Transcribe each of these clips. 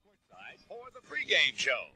courtside for the pregame show.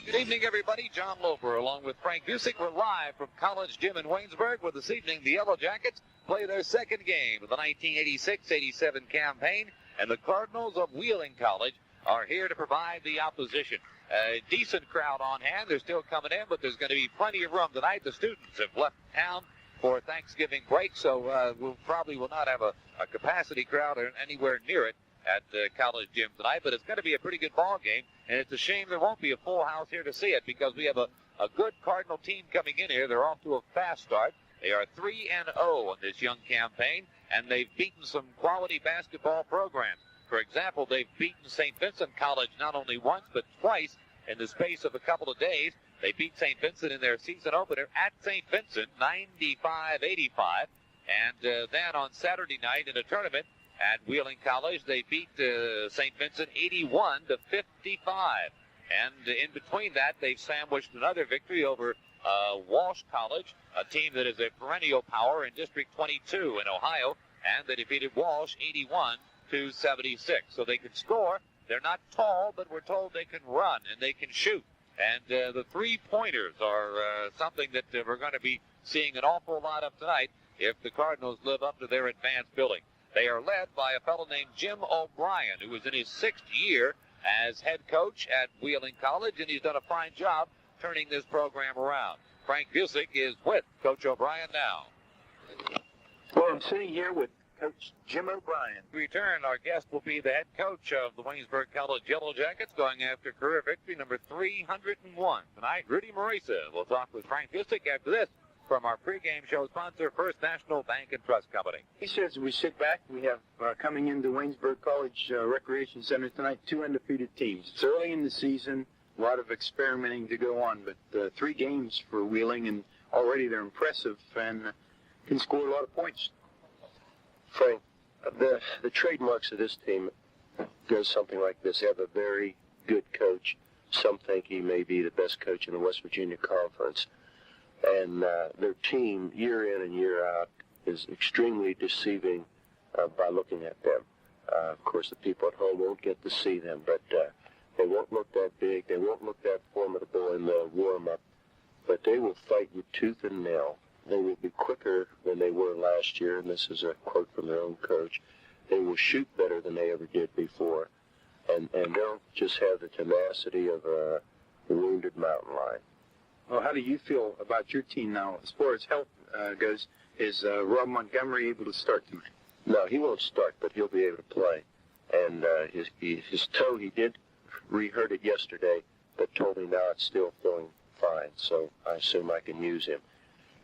Good evening, everybody. John Loper along with Frank Busick. We're live from College Gym in Waynesburg, where this evening the Yellow Jackets play their second game of the 1986-87 campaign, and the Cardinals of Wheeling College are here to provide the opposition. A decent crowd on hand. They're still coming in, but there's going to be plenty of room tonight. The students have left town for Thanksgiving break, so we'll probably will not have a capacity crowd or anywhere near it at the College Gym tonight, but it's going to be a pretty good ball game, and it's a shame there won't be a full house here to see it, because we have a good Cardinal team coming in here. They're off to a fast start. They are 3-0 in this young campaign, and they've beaten some quality basketball programs. For example, they've beaten St. Vincent College not only once, but twice in the space of a couple of days. They beat St. Vincent in their season opener at St. Vincent, 95-85. And then on Saturday night in a tournament at Wheeling College, they beat St. Vincent 81-55. And in between that, they've sandwiched another victory over Walsh College, a team that is a perennial power in District 22 in Ohio, and they defeated Walsh 81-76. So they can score. They're not tall, but we're told they can run and they can shoot. And the three-pointers are something that we're going to be seeing an awful lot of tonight if the Cardinals live up to their advanced billing. They are led by a fellow named Jim O'Brien, who is in his 6th year as head coach at Wheeling College, and he's done a fine job turning this program around. Frank Busick is with Coach O'Brien now. Well, I'm sitting here with Coach Jim O'Brien. In return, our guest will be the head coach of the Waynesburg College Yellow Jackets, going after career victory number 301. Tonight, Rudy Marisa will talk with Frank Busick after this from our pregame show sponsor, First National Bank and Trust Company. He says we sit back. We have coming into Waynesburg College Recreation Center tonight 2 undefeated teams. It's early in the season, a lot of experimenting to go on, but 3 games for Wheeling, and already they're impressive and can score a lot of points. Frank, the trademarks of this team goes something like this. They have a very good coach. Some think he may be the best coach in the West Virginia Conference. And their team, year in and year out, is extremely deceiving by looking at them. Of course, the people at home won't get to see them, but they won't look that big. They won't look that formidable in the warm-up. But they will fight you tooth and nail. They will be quicker than they were last year, and this is a quote from their own coach. They will shoot better than they ever did before, and they'll just have the tenacity of a wounded mountain lion. Well, how do you feel about your team now as far as health goes? Is Rob Montgomery able to start tonight? No, he won't start, but he'll be able to play. And his toe, he did re-hurt it yesterday, but told me now it's still feeling fine, so I assume I can use him.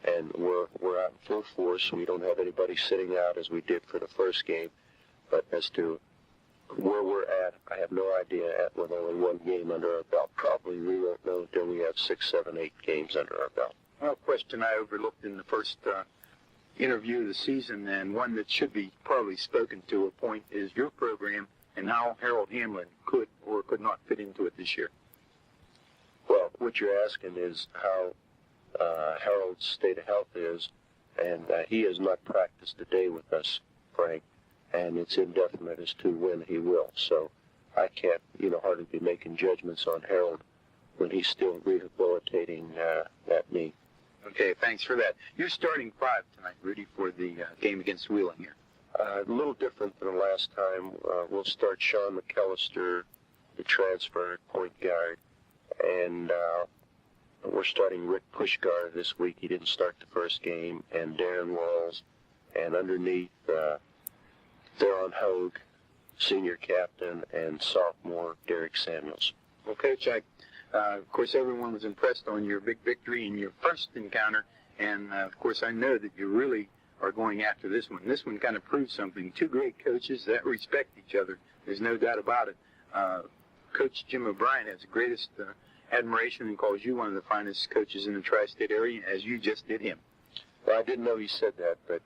And we're out in full force. We don't have anybody sitting out as we did for the first game. But as to where we're at, I have no idea with only 1 game under our belt. Probably we won't know until we have 6, 7, 8 games under our belt. Well, a question I overlooked in the first interview of the season, and one that should be probably spoken to a point, is your program and how Harold Hamlin could or could not fit into it this year. Well, what you're asking is how Harold's state of health is, and he has not practiced a day with us, Frank, and it's indefinite as to when he will. So I can't, hardly be making judgments on Harold when he's still rehabilitating that knee. Okay, thanks for that. You're starting 5 tonight, Rudy, for the game against Wheeling here. A little different than the last time. We'll start Sean McAllister, the transfer point guard, and we're starting Rick Pushgar this week. He didn't start the first game, and Darren Walls, and underneath Theron Hogue, senior captain, and sophomore Derek Samuels. Well, Coach, of course, everyone was impressed on your big victory in your first encounter, and of course, I know that you really are going after this one. This one kind of proves something. 2 great coaches that respect each other. There's no doubt about it. Coach Jim O'Brien has the greatest admiration and calls you one of the finest coaches in the tri-state area, as you just did him. Well, I didn't know he said that, but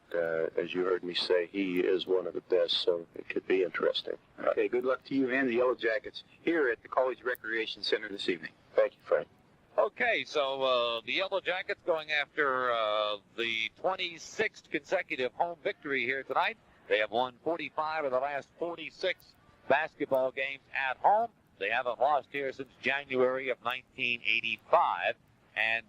as you heard me say, he is one of the best, so it could be interesting. Okay, good luck to you and the Yellow Jackets here at the College Recreation Center this evening. Thank you, Frank. Okay, so the Yellow Jackets going after the 26th consecutive home victory here tonight. They have won 45 of the last 46 basketball games at home. They haven't lost here since January of 1985. And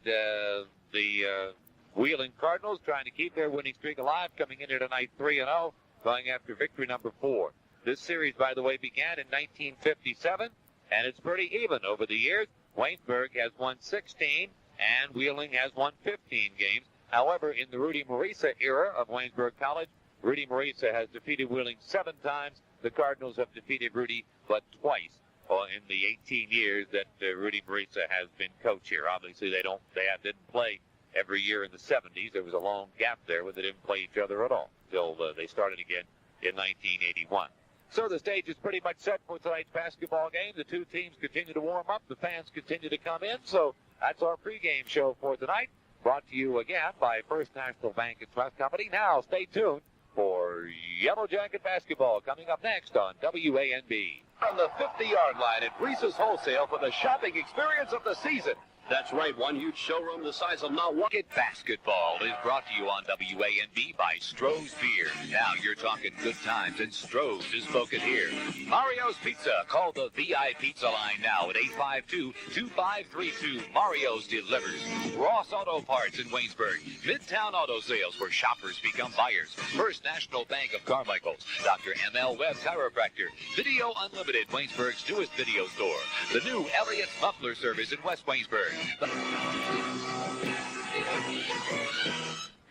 the Wheeling Cardinals trying to keep their winning streak alive, coming in here tonight 3-0, going after victory number 4. This series, by the way, began in 1957, and it's pretty even over the years. Waynesburg has won 16, and Wheeling has won 15 games. However, in the Rudy Marisa era of Waynesburg College, Rudy Marisa has defeated Wheeling 7 times. The Cardinals have defeated Rudy but twice in the 18 years that Rudy Marisa has been coach here. Obviously, they didn't play every year in the 70s. There was a long gap there where they didn't play each other at all until they started again in 1981. So the stage is pretty much set for tonight's basketball game. The two teams continue to warm up. The fans continue to come in. So that's our pregame show for tonight. Brought to you again by First National Bank and Trust Company. Now stay tuned for Yellow Jacket basketball coming up next on WANB. On the 50-yard line at Reese's Wholesale for the shopping experience of the season. That's right, one huge showroom the size of not one. Basketball is brought to you on WANB by Stroh's Beer. Now you're talking good times, and Stroh's is spoken here. Mario's Pizza. Call the VI Pizza line now at 852-2532. Mario's delivers. Ross Auto Parts in Waynesburg. Midtown Auto Sales, where shoppers become buyers. First National Bank of Carmichael's. Dr. M.L. Webb Chiropractor. Video Unlimited, Waynesburg's newest video store. The new Elliott's Muffler Service in West Waynesburg.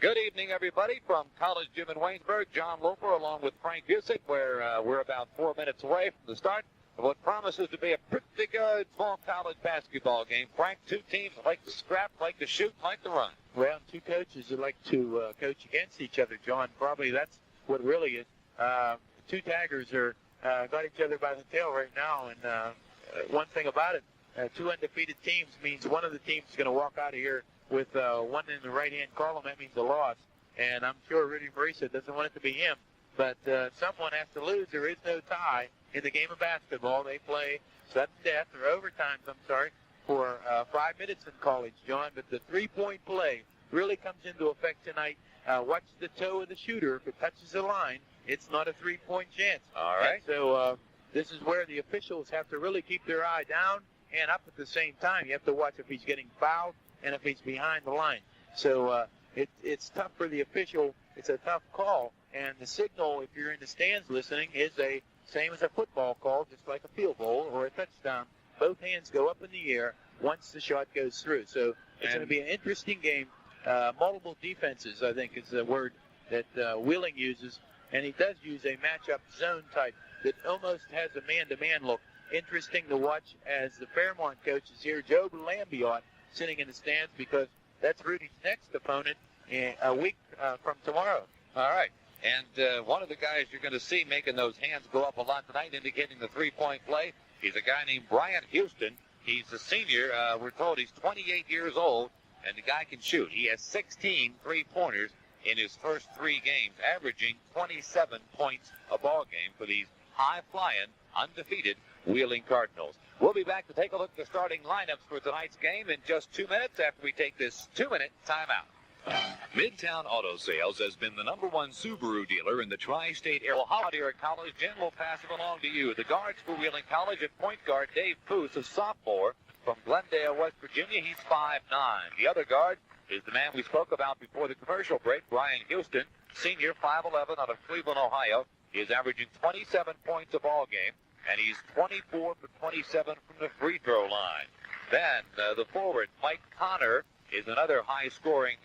Good evening, everybody, from College Gym in Waynesburg. John Loper along with Frank Busick, where we're about 4 minutes away from the start of what promises to be a pretty good fall college basketball game. Frank, two teams like to scrap, like to shoot, like to run. Well, two coaches that like to coach against each other, John. Probably that's what really is. Two taggers are got each other by the tail right now, and one thing about it, two undefeated teams means one of the teams is going to walk out of here with one in the right-hand column. That means a loss. And I'm sure Rudy Marisa doesn't want it to be him. But someone has to lose. There is no tie in the game of basketball. They play sudden death or overtime, for 5 minutes in college, John. But the three-point play really comes into effect tonight. Watch the toe of the shooter. If it touches the line, it's not a three-point chance. All right. And so this is where the officials have to really keep their eye down and up at the same time. You have to watch if he's getting fouled and if he's behind the line. So it's tough for the official. It's a tough call. And the signal, if you're in the stands listening, is the same as a football call, just like a field goal or a touchdown. Both hands go up in the air once the shot goes through. So it's going to be an interesting game. Multiple defenses, I think, is the word that Wheeling uses. And he does use a matchup zone type that almost has a man-to-man look. Interesting to watch as the Fairmont coach is here, Joe Lambiot, sitting in the stands, because that's Rudy's next opponent a week from tomorrow. All right. And one of the guys you're going to see making those hands go up a lot tonight, indicating the three-point play, is a guy named Brian Houston. He's a senior. We're told he's 28 years old, and the guy can shoot. He has 16 three-pointers in his first 3 games, averaging 27 points a ball game for these high-flying, undefeated Wheeling Cardinals. We'll be back to take a look at the starting lineups for tonight's game in just 2 minutes after we take this 2-minute timeout. Midtown Auto Sales has been the #1 Subaru dealer in the tri-state area. Well, how here at College, Jim will pass it along to you. The guards for Wheeling College at point guard, Dave Poos, a sophomore from Glendale, West Virginia. He's 5'9". The other guard is the man we spoke about before the commercial break, Brian Houston, senior, 5'11", out of Cleveland, Ohio. He is averaging 27 points a ball game, and he's 24 for 27 from the free throw line. Then the forward, Mike Connor, is another high-scoring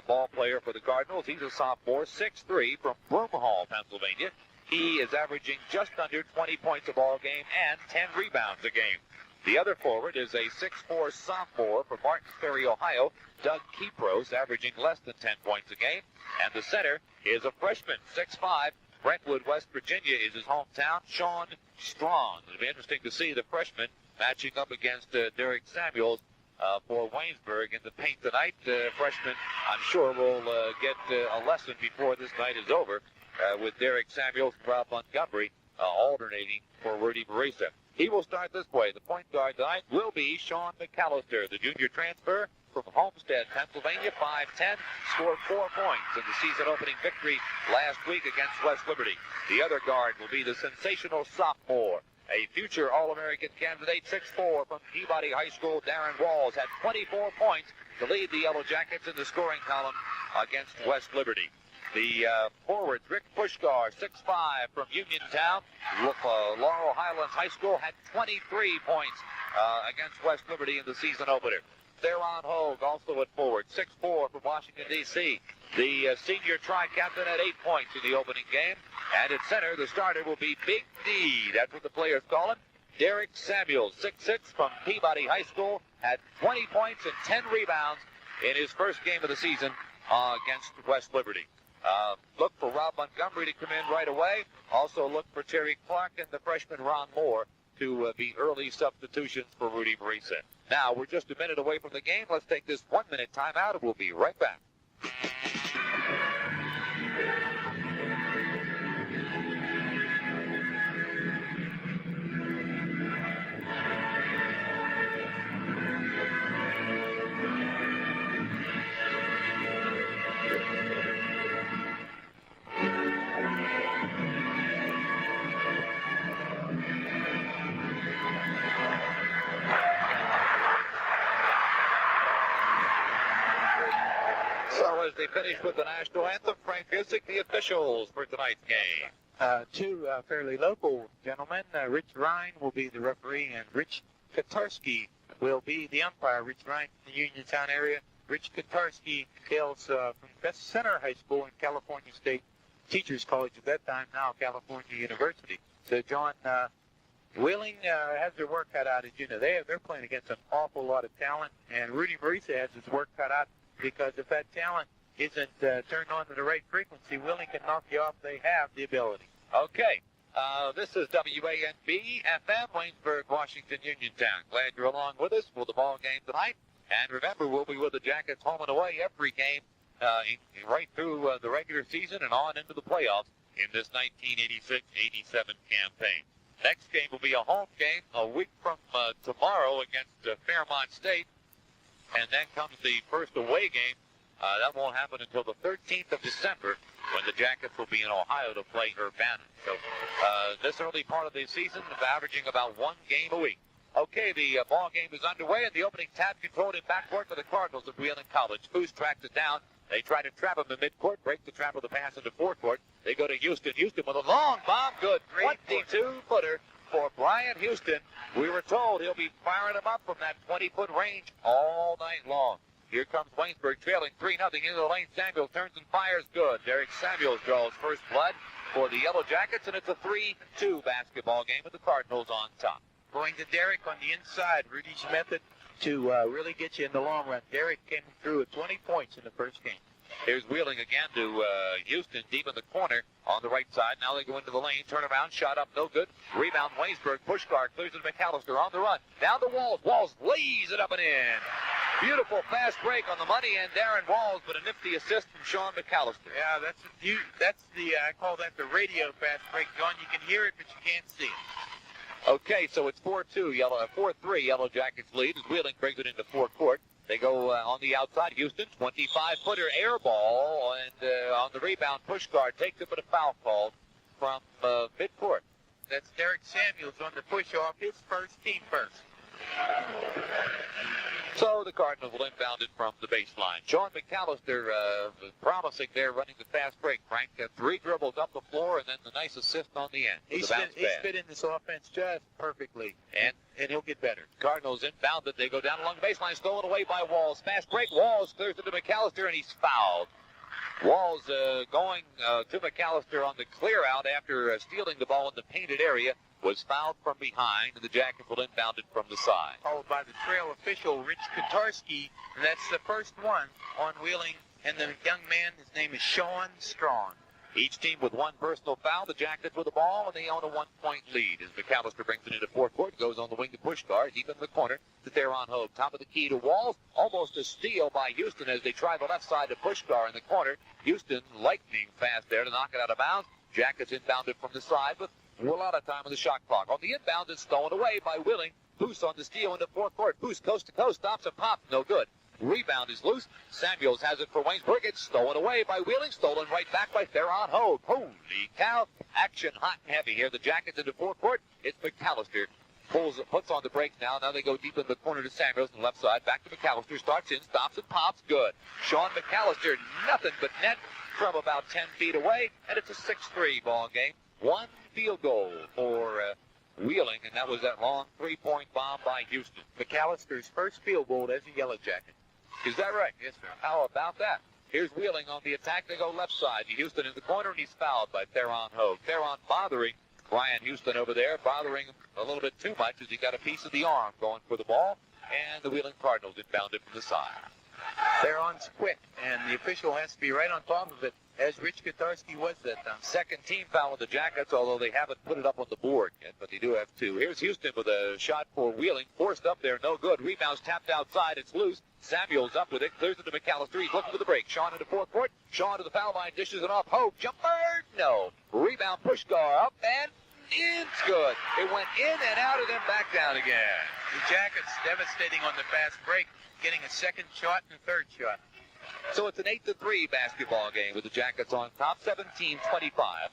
ball player for the Cardinals. He's a sophomore, 6'3", from Broomhall, Pennsylvania. He is averaging just under 20 points a ball game and 10 rebounds a game. The other forward is a 6'4" sophomore from Martins Ferry, Ohio, Doug Kipros, averaging less than 10 points a game. And the center is a freshman, 6'5", Brentwood, West Virginia is his hometown, Sean Strong. It'll be interesting to see the freshman matching up against Derek Samuels for Waynesburg in the paint tonight. Freshman, I'm sure, will get a lesson before this night is over with Derek Samuels and Rob Montgomery alternating for Rudy Marisa. He will start this way. The point guard tonight will be Sean McAllister, the junior transfer from Homestead, Pennsylvania, 5'10", scored 4 points in the season-opening victory last week against West Liberty. The other guard will be the sensational sophomore, a future All-American candidate, 6'4", from Peabody High School. Darren Walls had 24 points to lead the Yellow Jackets in the scoring column against West Liberty. The forwards, Rick Pushkar, 6'5", from Uniontown, Laurel Highlands High School, had 23 points against West Liberty in the season opener. Theron Hogue, also at forward, 6'4", from Washington, D.C. The senior tri-captain had 8 points in the opening game. And at center, the starter will be Big D. That's what the players call him. Derek Samuels, 6'6", from Peabody High School, had 20 points and 10 rebounds in his first game of the season against West Liberty. Look for Rob Montgomery to come in right away. Also look for Terry Clark and the freshman Ron Moore to be early substitutions for Rudy Marisa. Now, we're just a minute away from the game. Let's take this 1-minute timeout, and we'll be right back. So as they finish with the national anthem, Frank Busick, the officials for tonight's game. Two fairly local gentlemen. Rich Ryan will be the referee, and Rich Katarski will be the umpire. Rich Ryan from the Uniontown area. Rich Katarski hails from Best Center High School in California State Teachers College at that time, now California University. So John Wheeling has their work cut out, as you know. They're playing against an awful lot of talent, and Rudy Marisa has his work cut out, because if that talent isn't turned on to the right frequency, Wheeling can knock you off. They have the ability. Okay. This is WANB FM, Waynesburg, Washington, Uniontown. Glad you're along with us for the ball game tonight. And remember, we'll be with the Jackets home and away every game right through the regular season and on into the playoffs in this 1986-87 campaign. Next game will be a home game a week from tomorrow against Fairmont State. And then comes the first away game. That won't happen until the 13th of December, when the Jackets will be in Ohio to play Urbana. So this early part of the season, averaging about 1 game a week. Okay, the ball game is underway, and the opening tap controlled in backcourt for the Cardinals of Wheeling College. Foos tracks it down. They try to trap him in midcourt, break the trap of the pass into forecourt. They go to Houston. Houston with a long bomb. Good. 22-footer for Brian Houston. We were told he'll be firing them up from that 20-foot range all night long. Here comes Waynesburg trailing 3-0 into the lane. Samuels turns and fires. Good. Derek Samuels draws first blood for the Yellow Jackets, and it's a 3-2 basketball game with the Cardinals on top. Going to Derek on the inside, Rudy's method to really get you in the long run. Derek came through with 20 points in the first game. Here's Wheeling again to Houston, deep in the corner on the right side. Now they go into the lane, turn around, shot up, no good. Rebound, Waynesburg, push guard, clears to McAllister on the run. Down the Walls. Walls lays it up and in. Beautiful fast break on the money, and Darren Walls, but a nifty assist from Sean McAllister. Yeah, that's the I call that the radio fast break, John. You can hear it, but you can't see it. Okay, so it's 4-3 Yellow Jackets lead as Wheeling brings it into forecourt. They go on the outside. Houston, 25-footer air ball, and on the rebound, push guard takes it, but a foul called from midcourt. That's Derek Samuels on the push-off, his first, team first. So the Cardinals will inbound it from the baseline. Sean McAllister promising there, running the fast break. Frank, 3 dribbles up the floor, and then the nice assist on the end. He's fit in this offense just perfectly, and he'll get better. Cardinals inbound it. They go down along the baseline, stolen away by Walls. Fast break. Walls clears it to McAllister, and he's fouled. Walls going to McAllister on the clear out after stealing the ball in the painted area. Was fouled from behind, and the Jackets will inbound it from the side. Followed by the trail official, Rich Katarski, and that's the first one on Wheeling. And the young man, his name is Sean Strong. Each team with 1 personal foul. The Jackets with the ball, and they own a 1-point lead. As McAllister brings it into forecourt, goes on the wing to push guard, deep in the corner to Theron Hogue. Top of the key to Walls. Almost a steal by Houston as they try the left side to push guard in the corner. Houston lightning fast there to knock it out of bounds. Jackets inbounded from the side with a lot of time on the shot clock. On the inbound, it's stolen away by Wheeling. Poose on the steal into forecourt. Poose coast to coast, stops and pops. No good. Rebound is loose. Samuels has it for Waynesburg. It's stolen away by Wheeling. Stolen right back by Theron Hogue. Holy cow. Action hot and heavy here. The Jackets into forecourt. It's McAllister. Puts on the brakes now. Now they go deep in the corner to Samuels on the left side. Back to McAllister. Starts in, stops, and pops. Good. Sean McAllister, nothing but net from about 10 feet away. And it's a 6-3 ball game. One field goal for Wheeling, and that was that long three-point bomb by Houston. McAllister's first field goal as a Yellow Jacket. Is that right? Yes, sir. How about that? Here's Wheeling on the attack. They go left side to Houston in the corner, and he's fouled by Theron Hogue. Theron bothering Brian Houston over there, bothering him a little bit too much as he got a piece of the arm going for the ball, and the Wheeling Cardinals inbound it from the side. Theron's quick, and the official has to be right on top of it, as Rich Kotarski was that time. Second team foul with the Jackets, although they haven't put it up on the board yet, but they do have two. Here's Houston with a shot for Wheeling. Forced up there, no good. Rebounds tapped outside. It's loose. Samuels up with it. Clears it to McAllister. He's looking for the break. Sean into fourth court. Sean to the foul line. Dishes it off. Hogue. Jumper. No. Rebound. Pushgar up and it's good. It went in and out and then back down again. The Jackets devastating on the fast break, getting a second shot and a third shot. So it's an 8-3 basketball game with the Jackets on top. 17-25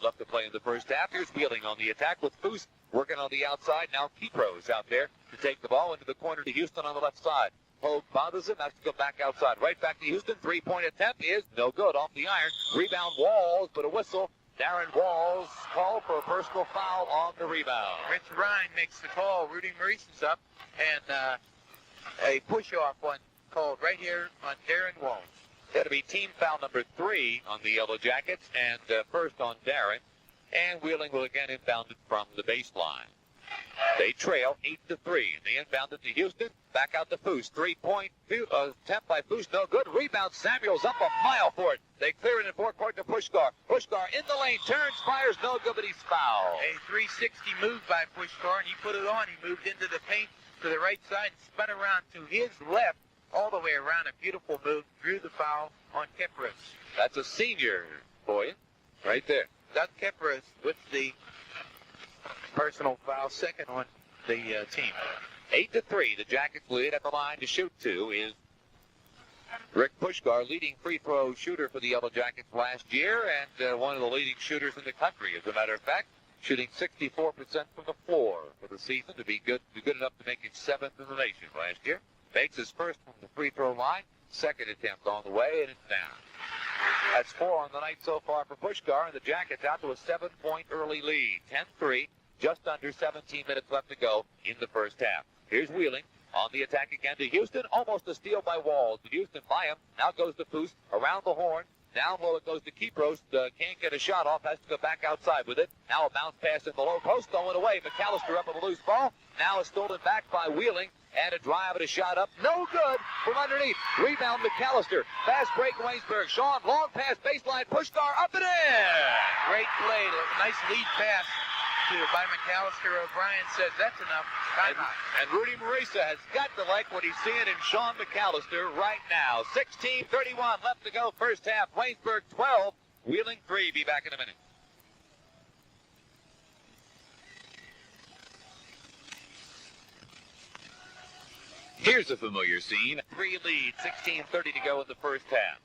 left to play in the first half. Here's Wheeling on the attack with Foose working on the outside. Now Kipros out there to take the ball into the corner to Houston on the left side. Hogue bothers him, has to go back outside. Right back to Houston. Three-point attempt is no good off the iron. Rebound Walls, but a whistle. Darren Walls called for a personal foul on the rebound. Rich Ryan makes the call. Rudy Maurice's up, and a push-off one called right here on Darren Walls. That'll be team foul number 3 on the Yellow Jackets, and first on Darren. And Wheeling will again inbound it from the baseline. They trail 8-3, and they inbound it to Houston. Back out to Foose. Three-point attempt by Foose, no good. Rebound, Samuels up a mile for it. They clear it in forecourt to Pushgar. Pushgar in the lane, turns, fires, no good, but he's fouled. A 360 move by Pushgar, and he put it on. He moved into the paint to the right side, spun around to his left, all the way around. A beautiful move, drew the foul on Kepros. That's a senior for you, right there. Doug Kepros with the personal foul, second on the team. 8-3, the Jackets lead. At the line to shoot two is Rick Pushgar, leading free throw shooter for the Yellow Jackets last year, and one of the leading shooters in the country, as a matter of fact, shooting 64% from the floor for the season to be good enough to make it 7th in the nation last year. Makes his first from the free throw line. Second attempt on the way, and it's down. That's 4 on the night so far for Pushgar, and the Jackets out to a 7-point early lead. 10-3, just under 17 minutes left to go in the first half. Here's Wheeling on the attack again to Houston. Almost a steal by Walls. But Houston by him. Now goes to Foose. Around the horn. Down low it goes to Kipros. Can't get a shot off. Has to go back outside with it. Now a bounce pass in the low post. Stolen away. McAllister up with a loose ball. Now it's stolen back by Wheeling. And a drive and a shot up. No good from underneath. Rebound McAllister. Fast break Waynesburg. Sean, long pass, baseline. Pushgar up and in. Great play. Nice lead pass by McAllister. O'Brien says that's enough. And Rudy Marisa has got to like what he's seeing in Sean McAllister right now. 16:31 left to go first half. Waynesburg 12. Wheeling 3. Be back in a minute. Here's a familiar scene. 3 lead, 16:30 to go in the first half.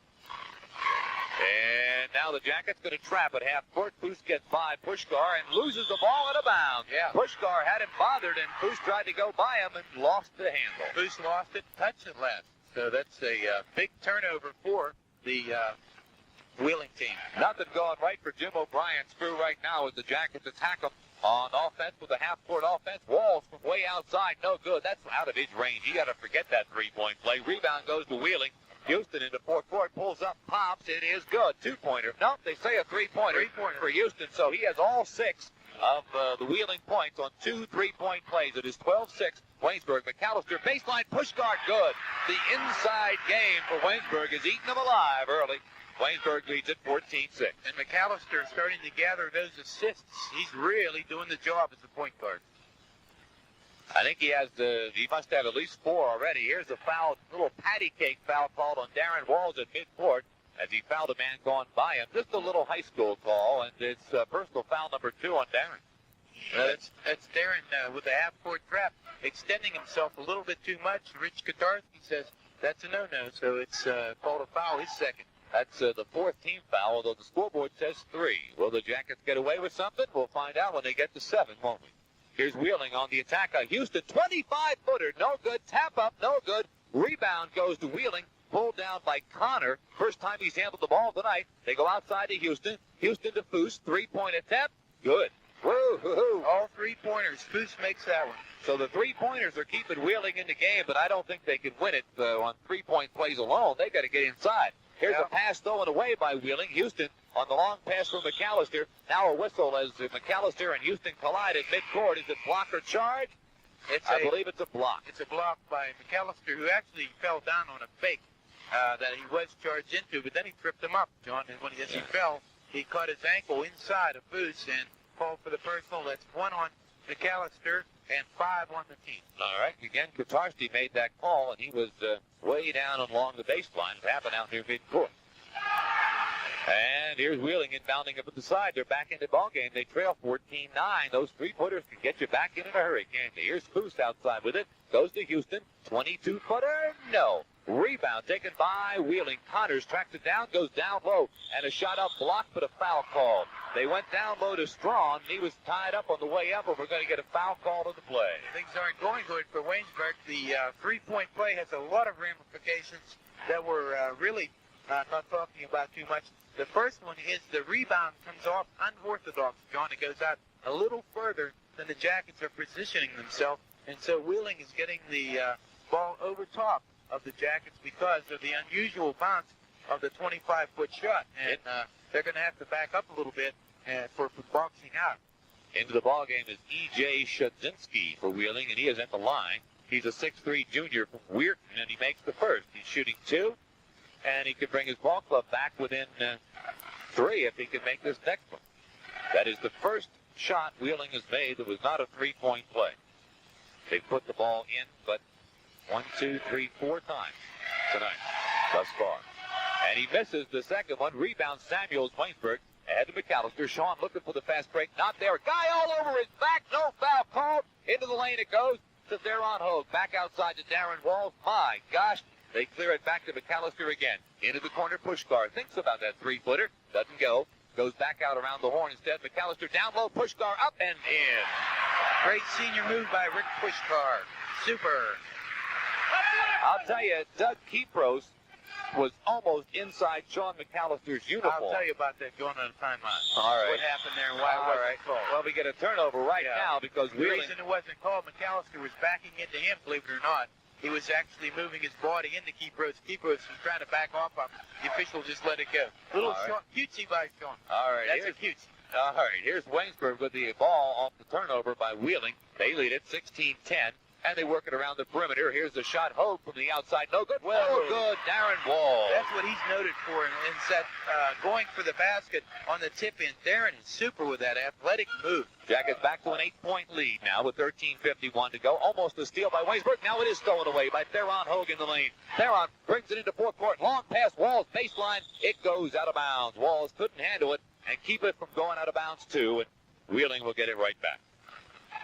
And now the Jackets going to trap at half court. Foose gets by Pushgar and loses the ball out of bounds. Yeah. Pushgar had him bothered, and Foose tried to go by him and lost the handle. Foose lost it, touched it last. So that's a big turnover for the Wheeling team. Nothing going right for Jim O'Brien's crew right now as the Jackets attack him on offense with a half-court offense. Walls from way outside, no good. That's out of his range. You got to forget that three-point play. Rebound goes to Wheeling. Houston into fourth court, pulls up, pops. It is good. Two-pointer. No, they say a three-pointer for Houston. So he has all 6 of the Wheeling points on 2 3-point plays. It is 12-6. Waynesburg, McAllister, baseline, pushguard, good. The inside game for Waynesburg is eating them alive early. Waynesburg leads at 14-6. And McAllister starting to gather those assists. He's really doing the job as a point guard. I think he must have at least 4 already. Here's a foul, little patty cake foul called on Darren Walls at midcourt as he fouled a man going by him. Just a little high school call, and it's personal foul number 2 on Darren. That's Darren with the half-court trap, extending himself a little bit too much. Rich Kotarski says, That's a no-no, so it's called a foul, his second. That's the fourth team foul, although the scoreboard says 3. Will the Jackets get away with something? We'll find out when they get to 7, won't we? Here's Wheeling on the attack. A Houston 25-footer, no good. Tap up, no good. Rebound goes to Wheeling, pulled down by Connor. First time he's handled the ball tonight. They go outside to Houston. Houston to Foose, 3-point attempt. Good. Woo-hoo-hoo. All 3-pointers. Foose makes that one. So the 3-pointers are keeping Wheeling in the game, but I don't think they can win it on 3-point plays alone. They got to get inside. Here's a pass thrown away by Wheeling. Houston on the long pass from McAllister. Now a whistle as McAllister and Houston collide at midcourt. Is it block or charge? I believe it's a block. It's a block by McAllister, who actually fell down on a fake that he was charged into, but then he tripped him up, John. And when he fell, he caught his ankle inside of Foose and called for the personal. That's 1 on McAllister and 5 on the team. All right. Again, Kotarski made that call, and he was way down along the baseline. It happened out near midcourt. And here's Wheeling inbounding up at the side. They're back in the ballgame. They trail 14-9. Those 3-footers can get you back in a hurry, can't they? Here's Foose outside with it. Goes to Houston. 22-footer. No. Rebound taken by Wheeling. Connors tracks it down, goes down low, and a shot up blocked, but a foul called. They went down low to Strawn. He was tied up on the way up, and we're going to get a foul call to the play. Things aren't going good for Waynesburg. The 3-point play has a lot of ramifications that we're really not talking about too much. The first one is the rebound comes off unorthodox, John. It goes out a little further than the Jackets are positioning themselves, and so Wheeling is getting the ball over top of the Jackets because of the unusual bounce of the 25-foot shot, and they're going to have to back up a little bit for boxing out. Into the ballgame is E.J. Shudzinski for Wheeling, and he is at the line. He's a 6'3 junior from Weirton, and he makes the first. He's shooting 2, and he could bring his ball club back within 3 if he can make this next one. That is the first shot Wheeling has made that was not a 3-point play. They put the ball in, but 1, 2, 3, 4 times tonight thus far. And he misses the second one. Rebound Samuels, Waynesburg. Ahead to McAllister. Sean looking for the fast break. Not there. Guy all over his back. No foul called. Into the lane it goes to Theron Hogue. Back outside to Darren Walls. My gosh. They clear it back to McAllister again. Into the corner. Pushkar thinks about that 3-footer. Doesn't go. Goes back out around the horn instead. McAllister down low. Pushkar up and in. Great senior move by Rick Pushkar. Super. I'll tell you, Doug Kipros was almost inside Sean McAllister's uniform. I'll tell you about that going on a timeout. All right. What happened there and why it wasn't called. Well, we get a turnover right now because the reason it wasn't called, McAllister was backing into him, believe it or not. He was actually moving his body into Kipros. Kipros was trying to back off him. The official just let it go. Little short, cutesy by Sean. All right. That's a cutesy. All right. Here's Waynesburg with the ball off the turnover by Wheeling. They lead it 16-10. And they work it around the perimeter. Here's the shot. Hogue from the outside. No good. Well, good. Darren Wall. That's what he's noted for. And that going for the basket on the tip in. Darren is super with that athletic move. Jackets back to an 8-point lead now with 13:51 to go. Almost a steal by Waynesburg. Now it is stolen away by Theron Hogue in the lane. Theron brings it into forecourt. Long pass. Walls baseline. It goes out of bounds. Walls couldn't handle it and keep it from going out of bounds too. And Wheeling will get it right back.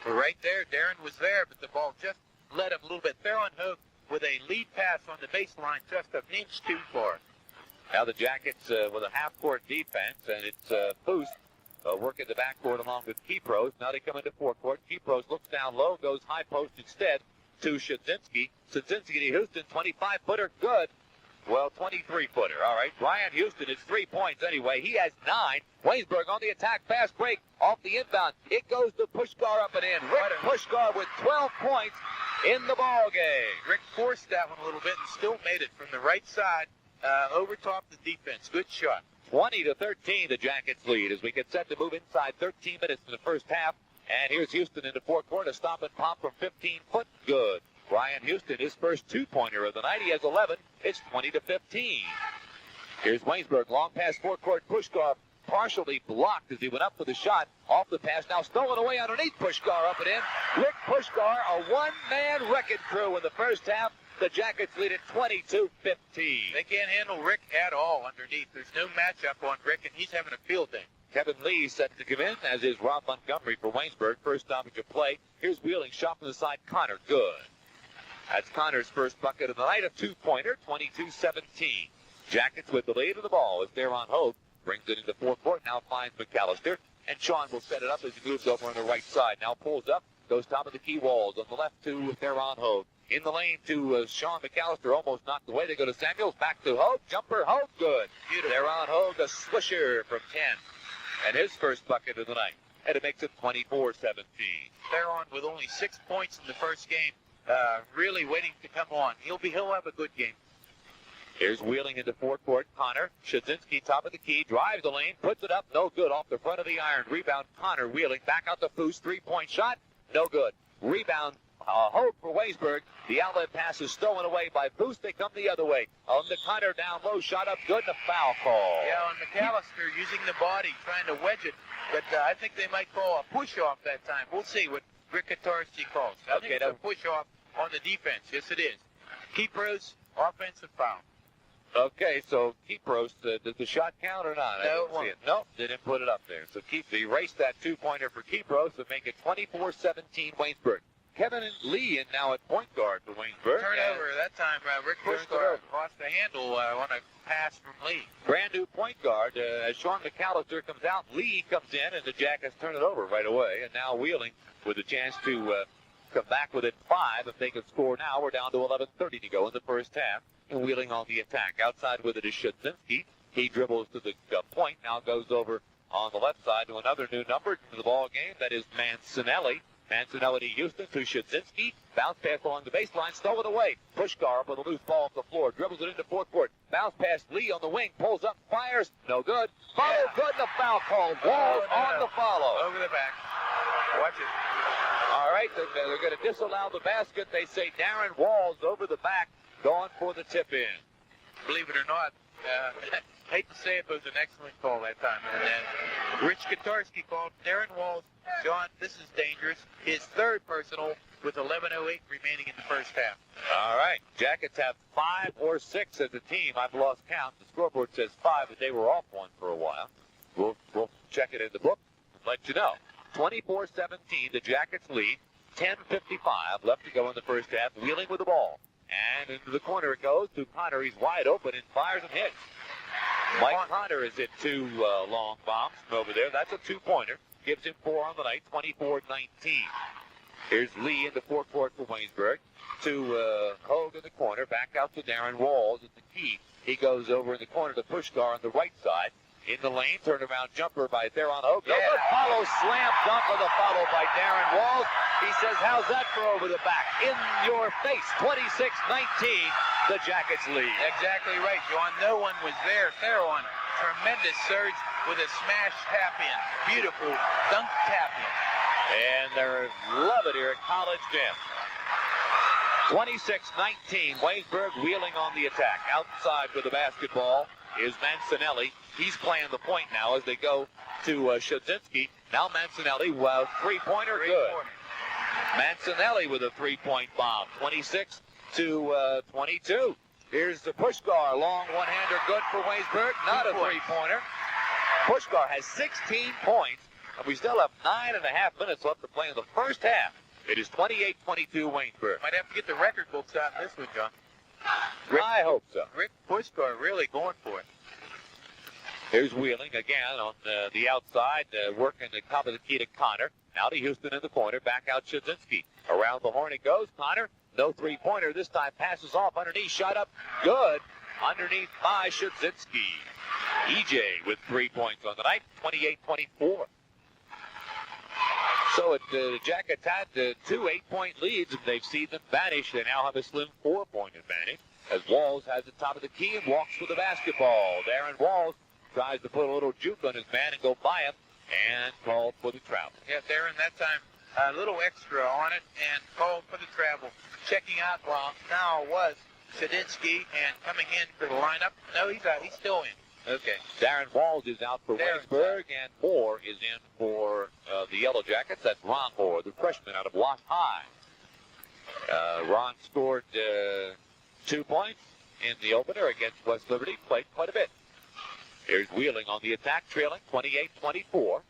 Right there, Darren was there, but the ball just led him a little bit. Theron Hogue with a lead pass on the baseline, just an inch too far. Now the Jackets with a half-court defense, and it's Foose working the backcourt along with Kipros. Now they come into forecourt. Kipros looks down low, goes high post instead to Shudzinski. Shudzinski to Houston, 25-footer, good. Well, 23-footer, all right. Brian Houston is 3 points anyway. He has 9. Waynesburg on the attack, fast break, off the inbound. It goes to Pushkar up and in. Rick Pushkar with 12 points in the ball game. Rick forced that one a little bit and still made it from the right side over top the defense. Good shot. 20-13, the Jackets lead as we get set to move inside 13 minutes in the first half. And here's Houston into forecourt, a stop and pop from 15 foot, good. Brian Houston, his first 2-pointer of the night. He has 11. It's 20-15. Here's Waynesburg. Long pass forecourt. Pushkar partially blocked as he went up for the shot. Off the pass. Now stolen away underneath. Pushkar up and in. Rick Pushkar, a one-man wrecking crew in the first half. The Jackets lead at 22-15. They can't handle Rick at all underneath. There's no matchup on Rick, and he's having a field day. Kevin Lee set to come in, as is Rob Montgomery for Waynesburg. First stoppage of play. Here's Wheeling. Shot from the side. Connor. Good. That's Connor's first bucket of the night, a two-pointer, 22-17. Jackets with the lead of the ball as Theron Hogue brings it into forecourt, now finds McAllister, and Sean will set it up as he moves over on the right side. Now pulls up, goes top of the key walls on the left to Theron Hogue. In the lane to Sean McAllister, almost knocked away. They go to Samuels, back to Hogue, jumper, Hogue, good. Theron Hogue, a swisher from 10, and his first bucket of the night. And it makes it 24-17. Theron with only 6 points in the first game, really waiting to come on. He'll have a good game. Here's Wheeling into forecourt. Connor. Shadzinski, top of the key, drives the lane, puts it up, no good, off the front of the iron. Rebound, Connor. Wheeling, back out to Foose, three-point shot, no good. Rebound, Hogue for Waynesburg. The outlet pass is stolen away by Foose. They come the other way. On the Connor, down low, shot up good, and a foul call. Yeah, on McAllister using the body, trying to wedge it. But I think they might call a push-off that time. We'll see what Rick Katarski calls. I think it's a push-off on the defense. Yes, it is. Kipros, offensive foul. Okay, so Kipros, does the shot count or not? No, I didn't see it. No, they didn't put it up there. So erase that two-pointer for Kipros and make it 24-17 Waynesburg. Kevin Lee in now at point guard for Waynesburg. Turnover that time. Rick Pushkar lost the handle on a pass from Lee. Brand new point guard. As Sean McAllister comes out, Lee comes in, and the Jackets turn it over right away. And now Wheeling with a chance to come back within 5. If they can score now, we're down to 11:30 to go in the first half. And Wheeling on the attack. Outside with it is Shadzinski. He dribbles to the point, now goes over on the left side to another new number to the ball game. That is Mancinelli. Mancinelli to Houston to Shadzinski. Bounce pass along the baseline, stolen away. Pushkar up with a loose ball off the floor. Dribbles it into forecourt. Bounce pass Lee on the wing. Pulls up, fires. No good. Follow good. The foul call. Walls on the follow. Over the back. Watch it. All right, they're going to disallow the basket. They say Darren Walls over the back, going for the tip in. Believe it or not, hate to say it, but it was an excellent call that time. And Rich Katarski called Darren Walls. John, this is dangerous. His third personal with 11:08 remaining in the first half. All right. Jackets have 5 or 6 as a team. I've lost count. The scoreboard says 5, but they were off one for a while. We'll check it in the book and let you know. 24-17, the Jackets lead. 10:55 left to go in the first half. Wheeling with the ball. And into the corner it goes to Connor. He's wide open and fires and hits. Mike Connor is hit 2 long bombs from over there. That's a two-pointer. Gives him 4 on the night, 24-19. Here's Lee in the forecourt for Waynesburg. To Hogue in the corner. Back out to Darren Walls at the key. He goes over in the corner to Pushkar on the right side. In the lane, turnaround jumper by Theron Hogue. No good. Follow slam dunk with a follow by Darren Walls. He says, how's that for over the back? In your face, 26-19, the Jackets lead. Exactly right, John. No one was there. Theron, tremendous surge with a smash tap-in. Beautiful dunk tap-in. And they love it here at College Gym. 26-19, Waynesburg Wheeling on the attack. Outside with the basketball is Mancinelli. He's playing the point now as they go to Shadzinski. Now Mancinelli, three-pointer, good. Mancinelli with a three-point bomb, 26-22. Here's the Pushkar, long one-hander, good for Waynesburg, not a three-pointer. Pushkar has 16 points, and we still have 9.5 minutes left to play in the first half. It is 28-22 Waynesburg. Might have to get the record books out in this one, John. I hope so. Rick Pushkar really going for it. Here's Wheeling again on the outside, working the top of the key to Connor. Now to Houston in the corner, back out Shadzinski. Around the horn it goes. Connor, no three-pointer. This time passes off underneath, shot up, good. Underneath by Shadzinski. EJ with 3 points on the night, 28-24. So the Jackets had 2 8-point leads, and they've seen them vanish. They now have a slim 4-point advantage as Walls has the top of the key and walks with the basketball. Darren Walls tries to put a little juke on his man and go by him, and called for the travel. Yeah, Darren that time a little extra on it and called for the travel. Checking out while now was Shadzinski and coming in for the lineup. No, he's still in. Okay. Darren Walls is out for Waynesburg, and Moore is in for the Yellow Jackets. That's Ron Moore, the freshman out of Wash High. Ron scored 2 points in the opener against West Liberty, played quite a bit. Here's Wheeling on the attack, trailing 28-24.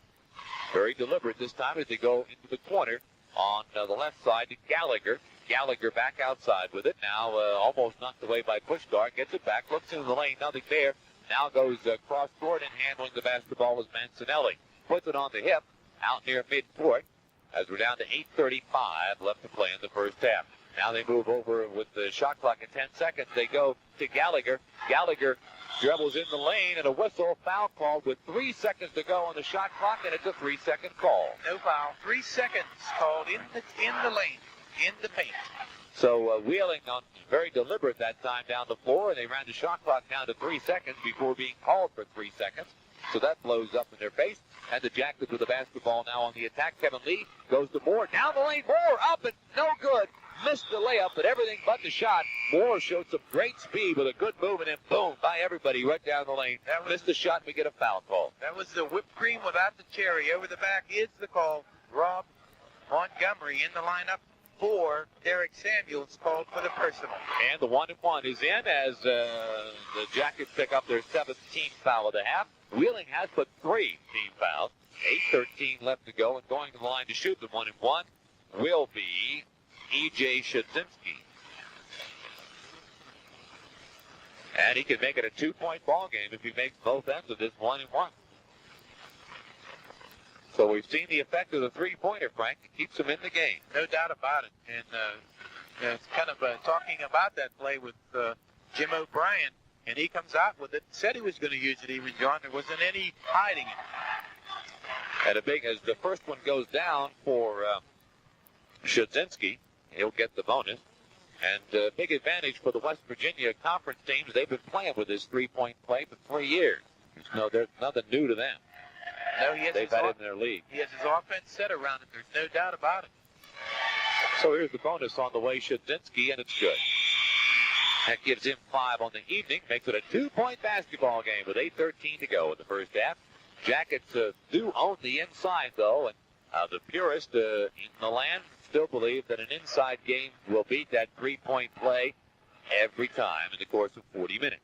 Very deliberate this time as they go into the corner on the left side to Gallagher. Gallagher back outside with it. Now almost knocked away by Pushkar. Gets it back. Looks into the lane. Nothing there. Now goes cross court, and handling the basketball is Mancinelli. Puts it on the hip out near midcourt as we're down to 8:35 left to play in the first half. Now they move over with the shot clock at 10 seconds. They go to Gallagher. Gallagher dribbles in the lane, and a whistle, foul called with 3 seconds to go on the shot clock, and it's a 3-second call. No foul. 3 seconds called in the lane, in the paint. So Wheeling on very deliberate that time down the floor, and they ran the shot clock down to 3 seconds before being called for 3 seconds. So that blows up in their face. And the Jackets with the basketball now on the attack. Kevin Lee goes to Moore. Down the lane. Moore up and no good. Missed the layup, but everything but the shot. Moore showed some great speed with a good move, and then boom, by everybody right down the lane. Missed the shot, and we get a foul call. That was the whipped cream without the cherry. Over the back is the call. Rob Montgomery in the lineup for Derek Samuels, called for the personal. And the 1-and-1 is in as the Jackets pick up their 7th team foul of the half. Wheeling has put 3 team fouls. 8:13 left to go, and going to the line to shoot the 1-and-1 will be E.J. Shadzinski. And he can make it a 2-point ball game if he makes both ends of this 1-and-1. So we've seen the effect of the three-pointer, Frank. It keeps him in the game. No doubt about it. And it's kind of talking about that play with Jim O'Brien, and he comes out with it. Said he was going to use it even, John. There wasn't any hiding it. And as the first one goes down for Shadzinski, he'll get the bonus. And big advantage for the West Virginia Conference teams. They've been playing with this three-point play for 3 years. There's nothing new to them. No, they've had it in their league. He has his offense set around it. There's no doubt about it. So here's the bonus on the way, Shadzinski, and it's good. That gives him 5 on the evening, makes it a 2-point basketball game with 8:13 to go in the first half. Jackets do own the inside, though, and the purist in the land still believe that an inside game will beat that three-point play every time in the course of 40 minutes.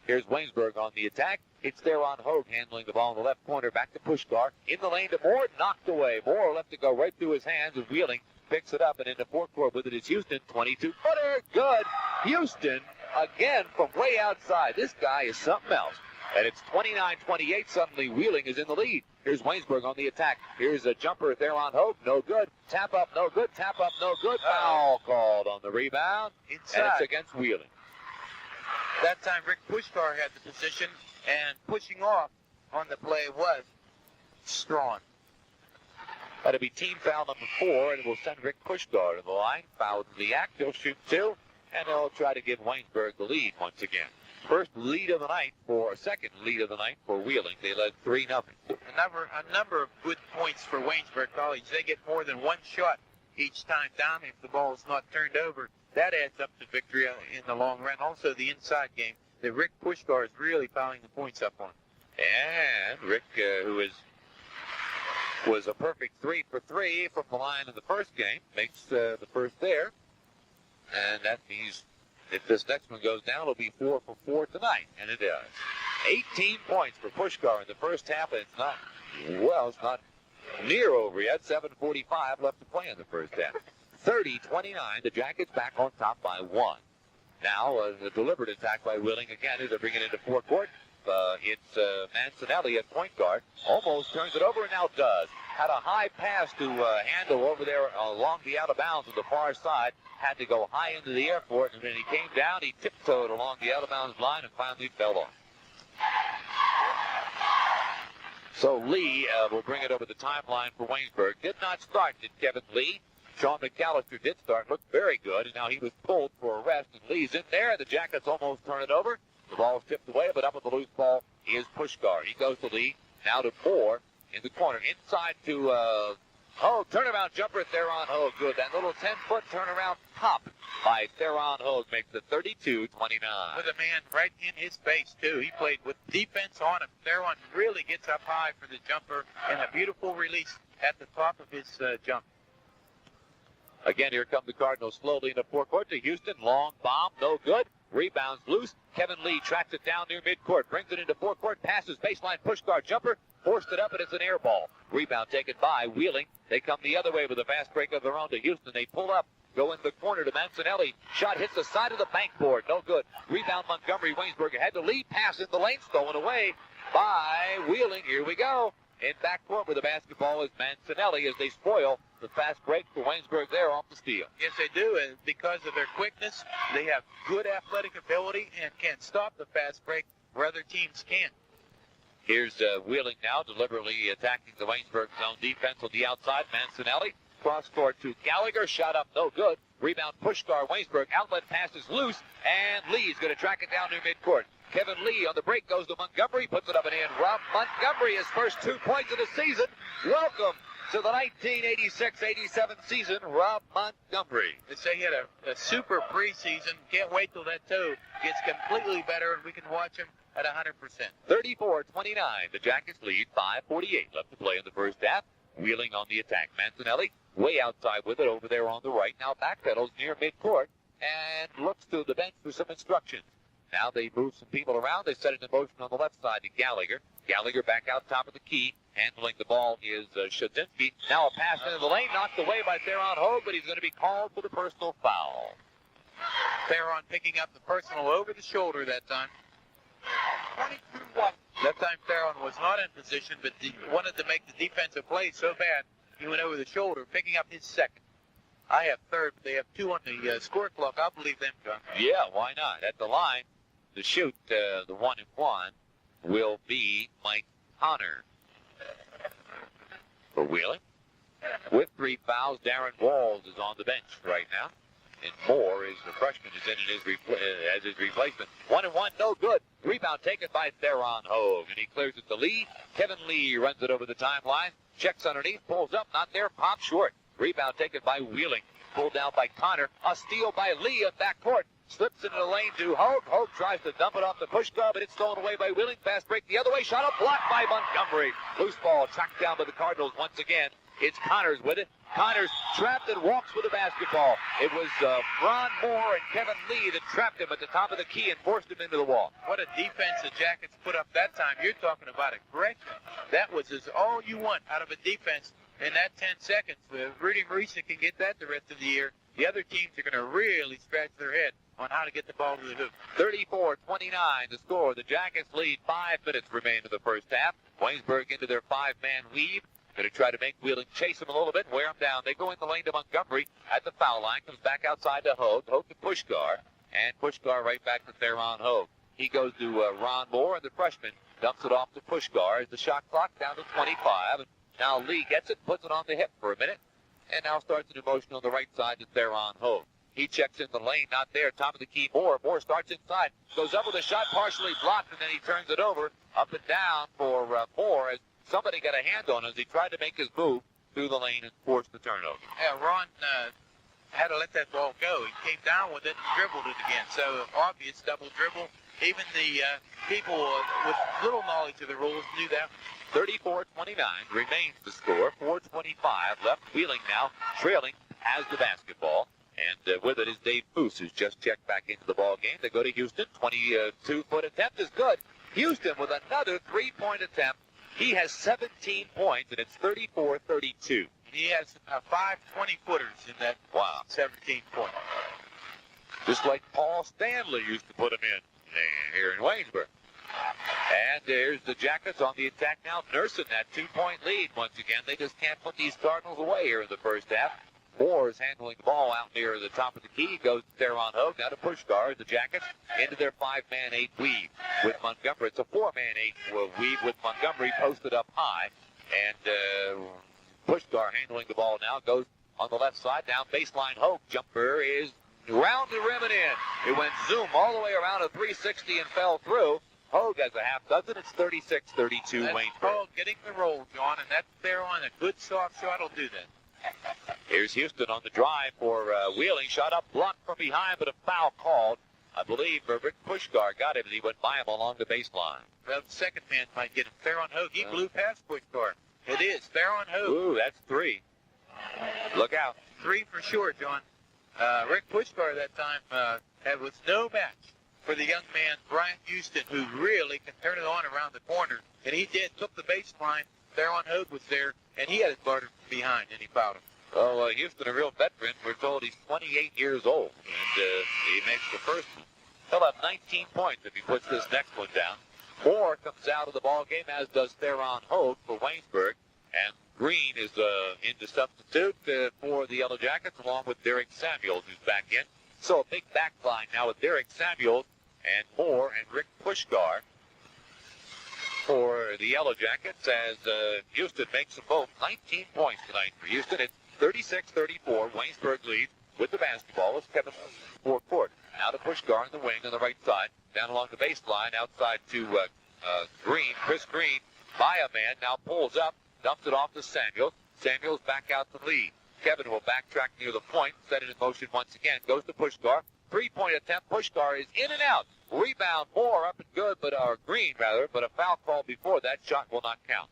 Here's Waynesburg on the attack. It's there on Hogue handling the ball in the left corner. Back to Pushkar. In the lane to Moore. Knocked away. Moore left to go right through his hands, and Wheeling picks it up, and into forecourt with it is Houston. 22-footer. Good. Houston again from way outside. This guy is something else. And it's 29-28. Suddenly Wheeling is in the lead. Here's Waynesburg on the attack. Here's a jumper there on Hogue. No good. Tap up. No good. Tap up. No good. Foul called on the rebound. Inside. And it's against Wheeling. That time Rick Pushkar had the position, and pushing off on the play was Strawn. That'll be team foul number 4, and it will send Rick Pushkar to the line. Foul in the act. He'll shoot 2, and they'll try to give Waynesburg the lead once again. Second lead of the night for Wheeling. They led 3-0. A number of good points for Waynesburg College. They get more than one shot each time down if the ball is not turned over. That adds up to victory in the long run. Also, the inside game that Rick Pushkar is really piling the points up on. And Rick, who was a perfect 3 for 3 from the line in the first game, makes the first there. And that means if this next one goes down, it'll be 4 for 4 tonight. And it does. 18 points for Pushkar in the first half, and it's not near over yet. 7:45 left to play in the first half. 30-29, the Jackets back on top by 1. Now, the deliberate attack by Wheeling again as they bring it into forecourt. It's Mancinelli at point guard. Almost turns it over and now does. Had a high pass to handle over there along the out of bounds on the far side. Had to go high into the air for it, and when he came down, he tiptoed along the out of bounds line and finally fell off. So Lee will bring it over the timeline for Waynesburg. Did not start, did Kevin Lee. Sean McAllister did start, looked very good, and now he was pulled for a rest, and Lee's in there. The Jackets almost turn it over. The ball's tipped away, but up with the loose ball is Pushkar. He goes to Lee, now to Moore in the corner. Inside to Hogue. Turnaround jumper at Theron Hogue. Good. That little 10-foot turnaround pop by Theron Hogue makes it 32-29. With a man right in his face, too. He played with defense on him. Theron really gets up high for the jumper, and a beautiful release at the top of his jump. Again, here come the Cardinals slowly into forecourt to Houston. Long bomb, no good. Rebounds loose. Kevin Lee tracks it down near midcourt. Brings it into forecourt. Passes baseline. Pushkar jumper. Forced it up, and it's an air ball. Rebound taken by Wheeling. They come the other way with a fast break of their own to Houston. They pull up go in the corner to Mancinelli. Shot hits the side of the bankboard. No good. Rebound Montgomery. Waynesburg had the lead. Pass in the lane. Stolen away by Wheeling. Here we go. In backcourt with the basketball is Mancinelli as they spoil the fast break for Waynesburg there off the steal. Yes, they do, and because of their quickness, they have good athletic ability and can stop the fast break where other teams can't. Here's Wheeling now, deliberately attacking the Waynesburg zone defense on the outside. Mancinelli, cross court to Gallagher, shot up, no good. Rebound, Pushkar, Waynesburg, outlet pass is loose, and Lee's going to track it down near midcourt. Kevin Lee on the break goes to Montgomery, puts it up and in. Rob Montgomery, his first 2 points of the season. Welcome to the 1986-87 season, Rob Montgomery. They say he had a super preseason. Can't wait till that toe gets completely better and we can watch him at 100%. 34-29, the Jackets lead, 5:48 left to play in the first half. Wheeling on the attack. Mancinelli way outside with it over there on the right. Now backpedals near midcourt and looks to the bench for some instructions. Now they move some people around. They set it in motion on the left side to Gallagher. Gallagher back out top of the key. Handling the ball is Shadzinski. Now a pass into the lane, knocked away by Theron Hogue, but he's going to be called for the personal foul. Theron picking up the personal over the shoulder that time. 22-1. That time Theron was not in position, but he wanted to make the defensive play so bad, he went over the shoulder, picking up his second. I have third, but they have 2 on the score clock. I'll believe them, John. Yeah, why not? At the line, to shoot the 1-and-1 will be Mike Connor. For Wheeling. With 3 fouls, Darren Walls is on the bench right now. And Moore is the freshman, is in as his replacement. 1-and-1, no good. Rebound taken by Theron Hogue, and he clears it to Lee. Kevin Lee runs it over the timeline. Checks underneath, pulls up, not there, pops short. Rebound taken by Wheeling. Pulled down by Connor. A steal by Lee at backcourt. Slips into the lane to Hogue. Hogue tries to dump it off the push guard, but it's stolen away by Wheeling. Fast break the other way. Shot up, blocked by Montgomery. Loose ball tracked down by the Cardinals once again. It's Connors with it. Connors trapped and walks with the basketball. It was Ron Moore and Kevin Lee that trapped him at the top of the key and forced him into the wall. What a defense the Jackets put up that time. You're talking about aggression. That was all you want out of a defense in that 10 seconds. If Rudy Marisa can get that the rest of the year, the other teams are going to really scratch their head on how to get the ball to the hoop. 34-29 the score. The Jackets lead. 5 minutes remain in the first half. Waynesburg into their 5-man weave. Going to try to make Wheeling chase him a little bit and wear him down. They go in the lane to Montgomery at the foul line. Comes back outside to Hogue. Hogue to Pushkar. And Pushkar right back to Theron Hogue. He goes to Ron Moore, and the freshman dumps it off to Pushkar as the shot clock down to 25. And now Lee gets it, puts it on the hip for a minute, and now starts an motion on the right side to Theron Hogue. He checks in the lane, not there. Top of the key, Moore. Moore starts inside. Goes up with a shot, partially blocked, and then he turns it over. Up and down for Moore as somebody got a hand on him as he tried to make his move through the lane and force the turnover. Yeah, Ron had to let that ball go. He came down with it and dribbled it again. So obvious double dribble. Even the people with little knowledge of the rules knew that. 34-29 remains the score. 4:25 left. Wheeling now trailing has the basketball. And with it is Dave Foose, who's just checked back into the ball game. They go to Houston. 22-foot attempt is good. Houston with another 3-point attempt. He has 17 points, and it's 34-32. He has 5 20-footers in that 17 points. Just like Paul Stanley used to put him in here in Waynesburg. And there's the Jackets on the attack now, nursing that 2-point lead once again. They just can't put these Cardinals away here in the first half. Moore is handling the ball out near the top of the key. Goes to Theron Hogue. Now to Pushkar. The Jackets into their 5-man 8 weave with Montgomery. It's a 4-man 8 weave with Montgomery posted up high. And Pushkar handling the ball now. Goes on the left side. Down baseline. Hogue. Jumper is round the rim and in. It went zoom all the way around a 360 and fell through. Hogue has a half dozen. It's 36-32 Waynesburg. Called getting the roll, John, and that's Theron. A good soft shot will do that. Here's Houston on the drive for Wheeling. Shot up, blocked from behind, but a foul called. I believe Rick Pushkar got him as he went by him along the baseline. Well, the second man might get him. Theron Hogue. He blew past Pushkar. It is Theron Hogue. Ooh, that's 3. Look out. 3 for sure, John. Rick Pushkar that time was no match for the young man, Brian Houston, who really can turn it on around the corner. And he did, took the baseline. Theron Hogue was there, and he had his guard behind, and he fouled him. Well, Houston, a real veteran. We're told he's 28 years old, and he makes the first one. He'll have 19 points if he puts this next one down. Moore comes out of the ball game, as does Theron Hogue for Waynesburg, and Green is into substitute for the Yellow Jackets, along with Derek Samuels, who's back in. So a big back line now with Derek Samuels and Moore and Rick Pushkar for the Yellow Jackets, as Houston makes them both 19 points tonight for Houston. It's 36-34. Waynesburg leads with the basketball as Kevin forecourt. Now to Pushkar in the wing on the right side, down along the baseline, outside to Green. Chris Green by a man, now pulls up, dumps it off to Samuels. Samuels back out to lead. Kevin will backtrack near the point, set it in motion once again, goes to Pushkar. Three-point attempt. Pushkar is in and out. Rebound, Moore up and good, but Green rather, but a foul call before that shot will not count.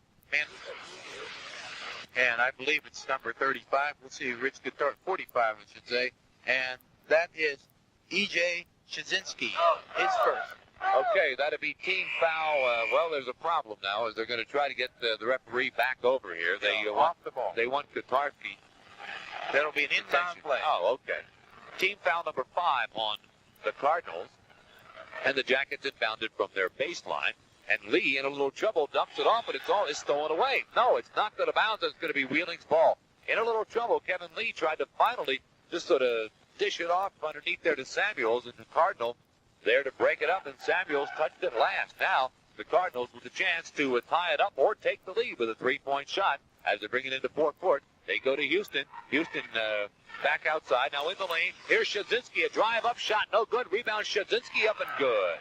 And I believe it's number 35. We'll see Rich Guitar, 45, I should say. And that is E.J. Shazinski, his first. Okay, that'll be team foul. Well, there's a problem now, as they're going to try to get the referee back over here. They off the ball. They want Katarski. That'll be an inbound play. Oh, okay. Team foul number 5 on the Cardinals. And the Jackets inbounded from their baseline. And Lee, in a little trouble, dumps it off, but it's stolen away. No, it's not going to bounce. It's going to be Wheeling's ball. In a little trouble, Kevin Lee tried to finally just sort of dish it off underneath there to Samuels, and the Cardinal there to break it up, and Samuels touched it last. Now, the Cardinals with a chance to tie it up or take the lead with a three-point shot as they bring it into forecourt. They go to Houston. Houston back outside. Now in the lane. Here's Shazinski. A drive-up shot. No good. Rebound Shazinski up and good.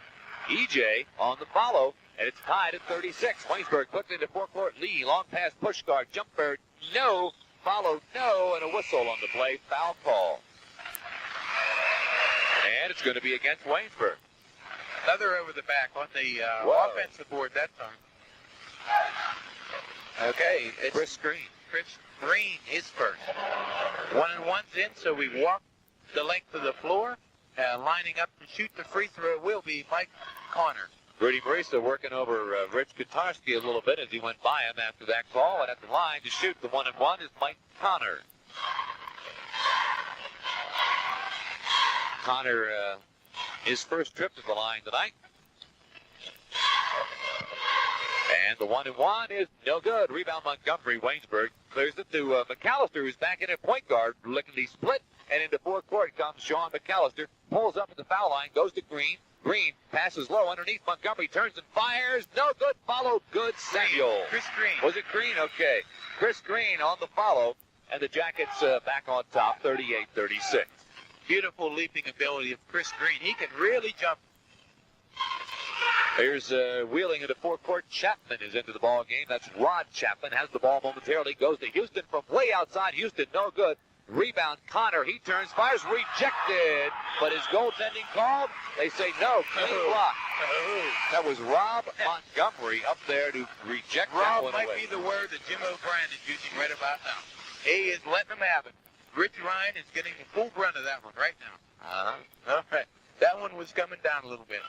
EJ on the follow, and it's tied at 36. Waynesburg quickly into forecourt. Lee, long pass, Pushkar, jumper, no. Follow, no, and a whistle on the play. Foul call. And it's going to be against Waynesburg. Another over the back on the offensive board that time. Okay, it's Chris Green. Chris Green is first. 1-and-1's in, so we walk the length of the floor. Lining up to shoot the free throw will be Mike Connor. Rudy Marisa working over Rich Katarski a little bit as he went by him after that call. And at the line to shoot the 1-and-1 is Mike Connor. Connor, his first trip to the line tonight. And the 1-and-1 is no good. Rebound Montgomery. Waynesburg clears it to McAllister, who's back in at point guard, lickety split. And into forecourt comes Sean McAllister. Pulls up at the foul line, goes to Green. Green passes low underneath. Montgomery turns and fires. No good. Follow. Good. Samuel. Chris Green. Was it Green? Okay. Chris Green on the follow. And the Jackets back on top, 38-36. Beautiful leaping ability of Chris Green. He can really jump. Here's Wheeling into forecourt. Chapman is into the ball game. That's Rod Chapman. Has the ball momentarily. Goes to Houston from way outside. Houston, no good. Rebound, Connor. He turns, fires, rejected. But his goaltending called? They say no. Clean block. That was Rob Montgomery up there to reject that one away. Rob might be the word that Jim O'Brien is using right about now. He is letting them have it. Rich Ryan is getting the full brunt of that one right now. All right. That one was coming down a little bit.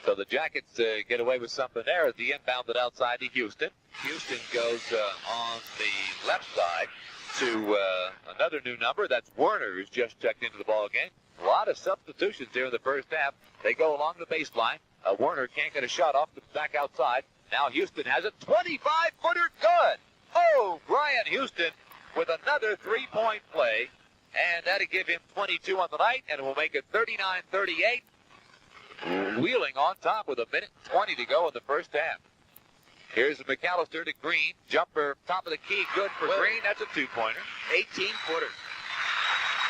So the Jackets get away with something there as the inbounded outside to Houston. Houston goes on the left side to another new number. That's Werner, who's just checked into the ball game. A lot of substitutions here in the first half. They go along the baseline. Werner can't get a shot off the back outside. Now Houston has a 25-footer. Good. Oh, Brian Houston with another three-point play. And that'll give him 22 on the night, and it will make it 39-38. Wheeling on top with 1:20 to go in the first half. Here's McAllister to Green. Jumper, top of the key, good for Green. That's a two-pointer. 18-footer.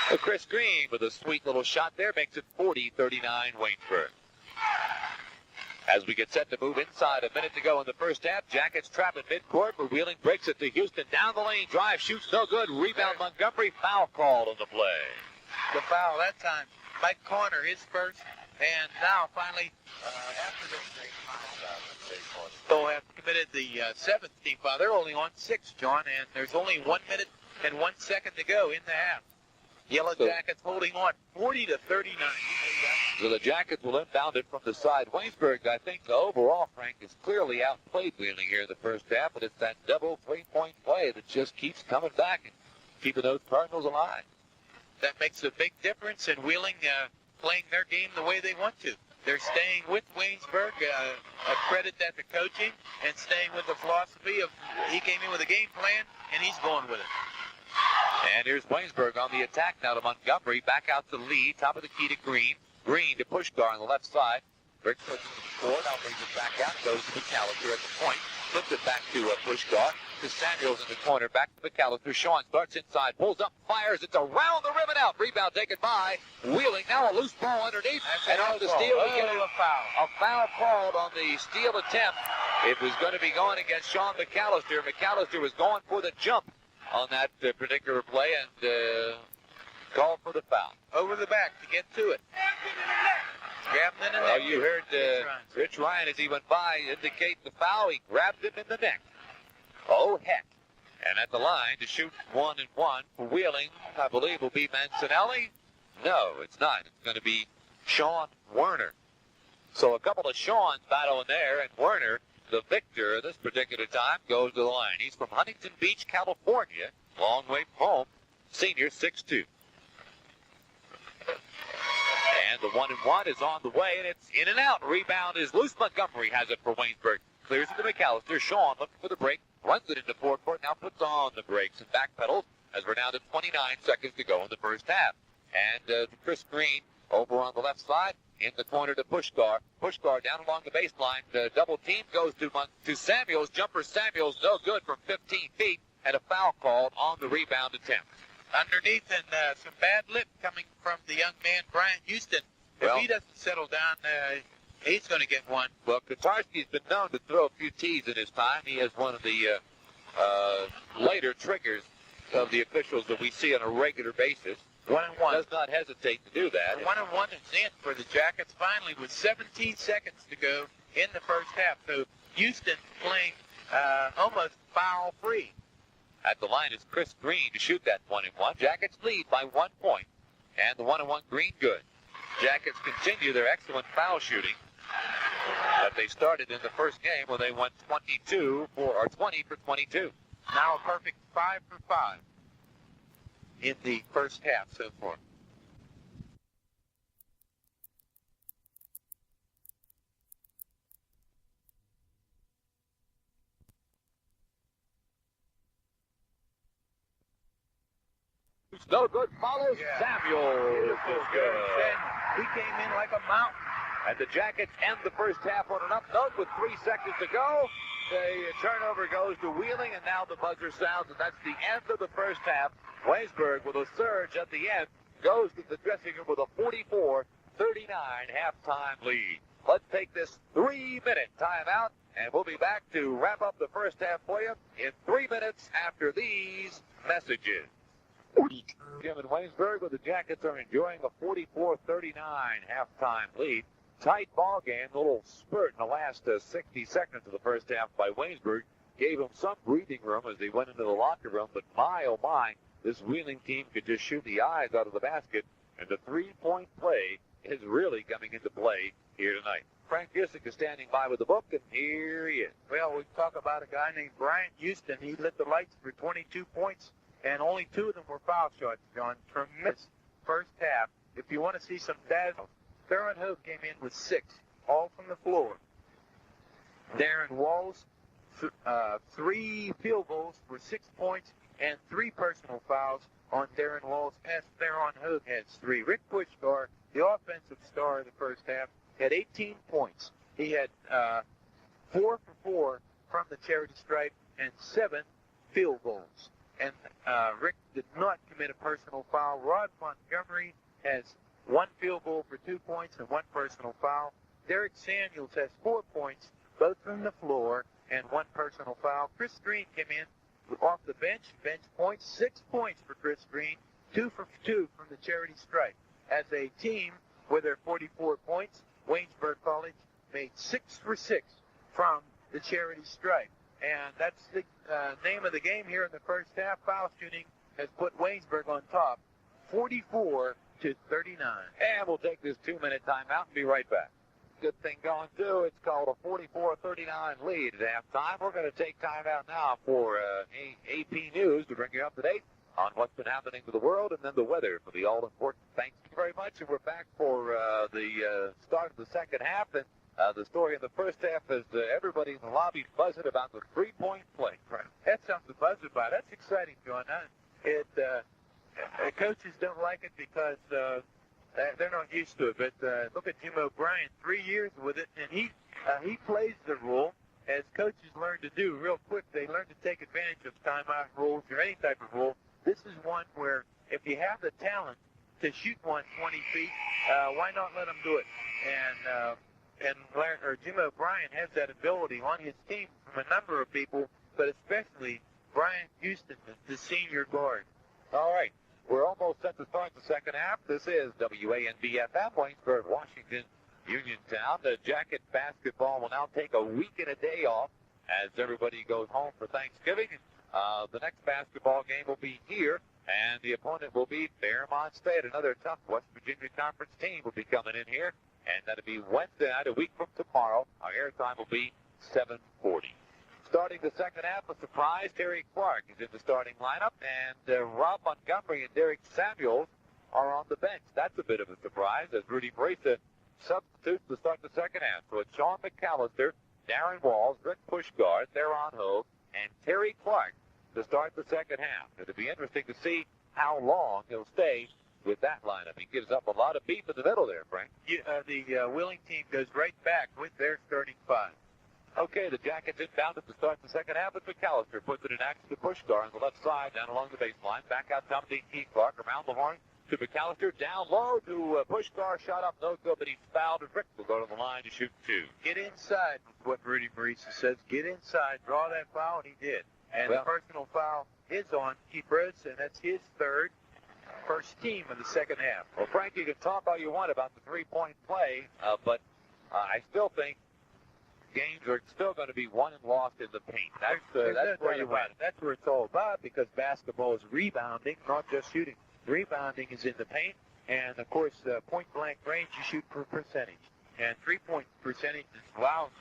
Well, Chris Green with a sweet little shot there makes it 40-39 Waynesburg. As we get set to move inside, 1 minute to go in the first half. Jackets trap at midcourt, but Wheeling breaks it to Houston. Down the lane, drive, shoots, no good. Rebound Montgomery, foul called on the play. The foul that time. Mike Connor, his first. And now, finally, after this have committed the 7th team foul. They're only on 6, John, and there's only 1 minute and 1 second to go in the half. Yellow Jackets holding on 40-39. So the Jackets will inbound it from the side. Waynesburg, I think, overall, Frank, has clearly outplayed Wheeling here in the first half, but it's that double three-point play that just keeps coming back and keeping those Cardinals alive. That makes a big difference in Wheeling playing their game the way they want to. They're staying with Waynesburg, a credit that to coaching, and staying with the philosophy of he came in with a game plan, and he's going with it. And here's Waynesburg on the attack now to Montgomery. Back out to Lee. Top of the key to Green. Green to Pushgar on the left side. Rick puts it forward. Now brings it back out. Goes to McAllister at the point. Flips it back to Pushgar. To Samuels in the corner. Back to McAllister. Sean starts inside. Pulls up. Fires. It's around the rim and out. Rebound taken by Wheeling. Now a loose ball underneath. And on the steal, we get a foul. A foul called on the steal attempt. It was going to be going against Sean McAllister. McAllister was going for the jump on that particular play and called for the foul. Over the back to get to it. Grabbed him in the neck. Well, you heard Rich Ryan as he went by indicate the foul. He grabbed him in the neck. Oh, heck. And at the line to shoot 1 and 1 for Wheeling, I believe, will be Mancinelli. No, it's not. It's going to be Sean Werner. So a couple of Seans battling there, and Werner, the victor this particular time, goes to the line. He's from Huntington Beach, California. Long way from home. Senior, 6'2". And the 1 and 1 is on the way, and it's in and out. Rebound is loose. Montgomery has it for Waynesburg. Clears it to McAllister. Sean looking for the break. Runs it into forecourt. Now puts on the brakes and backpedals as we're down to 29 seconds to go in the first half. And Chris Green over on the left side in the corner to Pushgar. Pushgar down along the baseline. The double team goes to Samuels. Jumper Samuels no good from 15 feet. And a foul called on the rebound attempt. Underneath, and some bad lip coming from the young man, Brian Houston. If he doesn't settle down, he's going to get one. Well, Kotarski's been known to throw a few tees in his time. He is one of the later triggers of the officials that we see on a regular basis. 1 and 1. Does not hesitate to do that. 1 and 1 is in for the Jackets finally with 17 seconds to go in the first half. So Houston playing almost foul-free. At the line is Chris Green to shoot that 1 and 1. Jackets lead by 1 point. And the 1 and 1 Green good. Jackets continue their excellent foul shooting that they started in the first game when they went 20 for 22. Now a perfect 5 for 5 in the first half so far. No good. Follows Samuel. He came in like a mountain. And the Jackets end the first half on an up note with 3 seconds to go. The turnover goes to Wheeling, and now the buzzer sounds, and that's the end of the first half. Waynesburg, with a surge at the end, goes to the dressing room with a 44-39 halftime lead. Let's take this 3-minute timeout, and we'll be back to wrap up the first half for you in 3 minutes after these messages. Jim and Waynesburg, with the Jackets, are enjoying a 44-39 halftime lead. Tight ball game, a little spurt in the last 60 seconds of the first half by Waynesburg. Gave them some breathing room as they went into the locker room, but my, oh my, this Wheeling team could just shoot the eyes out of the basket, and the three-point play is really coming into play here tonight. Frank Gisick is standing by with the book, and here he is. Well, we talk about a guy named Brian Houston. He lit the lights for 22 points, and only 2 of them were foul shots, John. Tremendous first half. If you want to see some dazzle, Theron Hope came in with 6, all from the floor. Darren Walls, 3 field goals for 6 points and 3 personal fouls on Darren Walls, as Theron Hope has 3. Rick Pushgar, the offensive star of the first half, had 18 points. He had 4 for 4 from the charity stripe and 7 field goals. And Rick did not commit a personal foul. Rod Montgomery has 1 field goal for 2 points and 1 personal foul. Derek Samuels has 4 points, both from the floor, and 1 personal foul. Chris Green came in off the bench points, 6 points for Chris Green, 2 for 2 from the charity stripe. As a team with their 44 points, Waynesburg College made 6 for 6 from the charity stripe. And that's the name of the game here in the first half. Foul shooting has put Waynesburg on top, 44-39. And we'll take this 2-minute timeout and be right back. Good thing going, too. It's called a 44-39 lead at halftime. We're going to take time out now for AP News to bring you up to date on what's been happening to the world, and then the weather for the all-important. Thank you very much, and we're back for the start of the second half. And the story in the first half is everybody in the lobby buzzing about the three-point play. Right. That's something to buzz about. That's exciting, John. Coaches don't like it because they're not used to it. But look at Jim O'Brien, 3 years with it, and he plays the rule as coaches learn to do real quick. They learn to take advantage of timeout rules or any type of rule. This is one where if you have the talent to shoot 120 feet, why not let them do it? And Jim O'Brien has that ability on his team from a number of people, but especially Brian Houston, the senior guard. All right. We're almost set to start the second half. This is WANB-FM, Waynesburg, Washington, Uniontown. The Jacket basketball will now take a week and a day off as everybody goes home for Thanksgiving. The next basketball game will be here, and the opponent will be Fairmont State. Another tough West Virginia Conference team will be coming in here, and that'll be Wednesday night, a week from tomorrow. Our airtime will be 7:40. Starting the second half, a surprise, Terry Clark is in the starting lineup, and Rob Montgomery and Derek Samuels are on the bench. That's a bit of a surprise as Rudy Brisa substitutes to start the second half. So it's Sean McAllister, Darren Walls, Rick Pushgard, Theron Hogue, and Terry Clark to start the second half. It'll be interesting to see how long he'll stay with that lineup. He gives up a lot of beef in the middle there, Frank. The Wheeling team goes right back with their starting five. Okay, the Jackets inbound to start the second half, but McAllister puts it in action to Pushgar on the left side, down along the baseline. Back out top to T. Clark, around the horn to McAllister, down low to Pushgar, shot up, no good, but he's fouled, and Rick will go to the line to shoot two. Get inside, is what Rudy Marisa says. Get inside, draw that foul, and he did. And the personal foul is on Keith Rhodes, and that's his first team of the second half. Well, Frank, you can talk all you want about the three-point play, but I still think games are still going to be won and lost in the paint. That's where you win. That's where it's all about, because basketball is rebounding, not just shooting. Rebounding is in the paint, and of course, point-blank range, you shoot per percentage. And three-point percentage is lousy.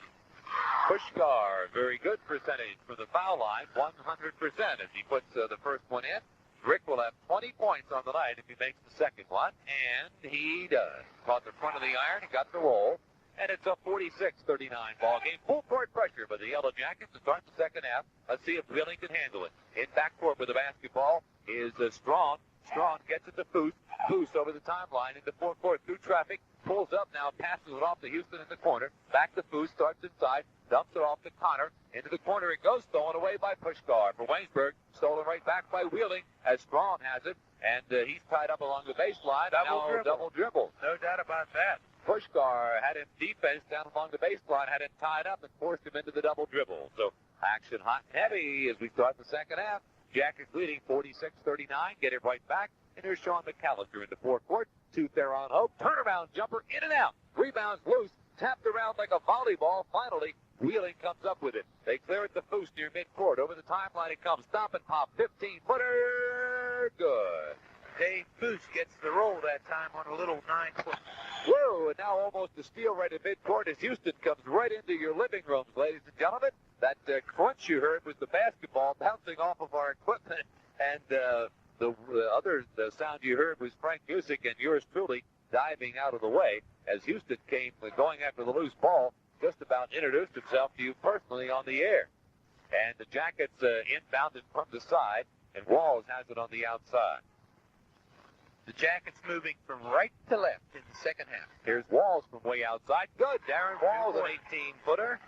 Pushgar, very good percentage from the foul line, 100% as he puts the first one in. Rick will have 20 points on the night if he makes the second one, and he does. Caught the front of the iron, he got the roll. And it's a 46-39 ball game. Full court pressure by the Yellow Jackets to start the second half. Let's see if Wheeling can handle it. In backcourt with the basketball is Strong. Strong gets it to Foose. Foose over the timeline into forecourt through traffic. Pulls up now, passes it off to Houston in the corner. Back to Foose, starts inside, dumps it off to Connor. Into the corner it goes, stolen away by Pushgar. For Waynesburg, stolen right back by Wheeling as Strong has it. And he's tied up along the baseline. Double dribble. No doubt about that. Pushgar had him defense down along the baseline, had him tied up, and forced him into the double dribble. So action hot and heavy as we start the second half. Jackets leading 46-39. Get it right back. And here's Sean McAllister into forecourt to Theron Hope. Turnaround jumper in and out. Rebounds loose. Tapped around like a volleyball. Finally, Wheeling comes up with it. They clear it to Foose near midcourt. Over the timeline it comes. Stop and pop. 15-footer. Good. Dave Foose gets the roll that time on a little 9-foot. Whoa, and now almost a steal right at midcourt as Houston comes right into your living rooms, ladies and gentlemen. That crunch you heard was the basketball bouncing off of our equipment, and the other sound you heard was Frank Music and yours truly diving out of the way as Houston came going after the loose ball, just about introduced himself to you personally on the air. And the Jackets inbounded from the side, and Walls has it on the outside. The Jackets moving from right to left in the second half. Here's Walls from way outside. Good. Darren Walls, an 18-footer.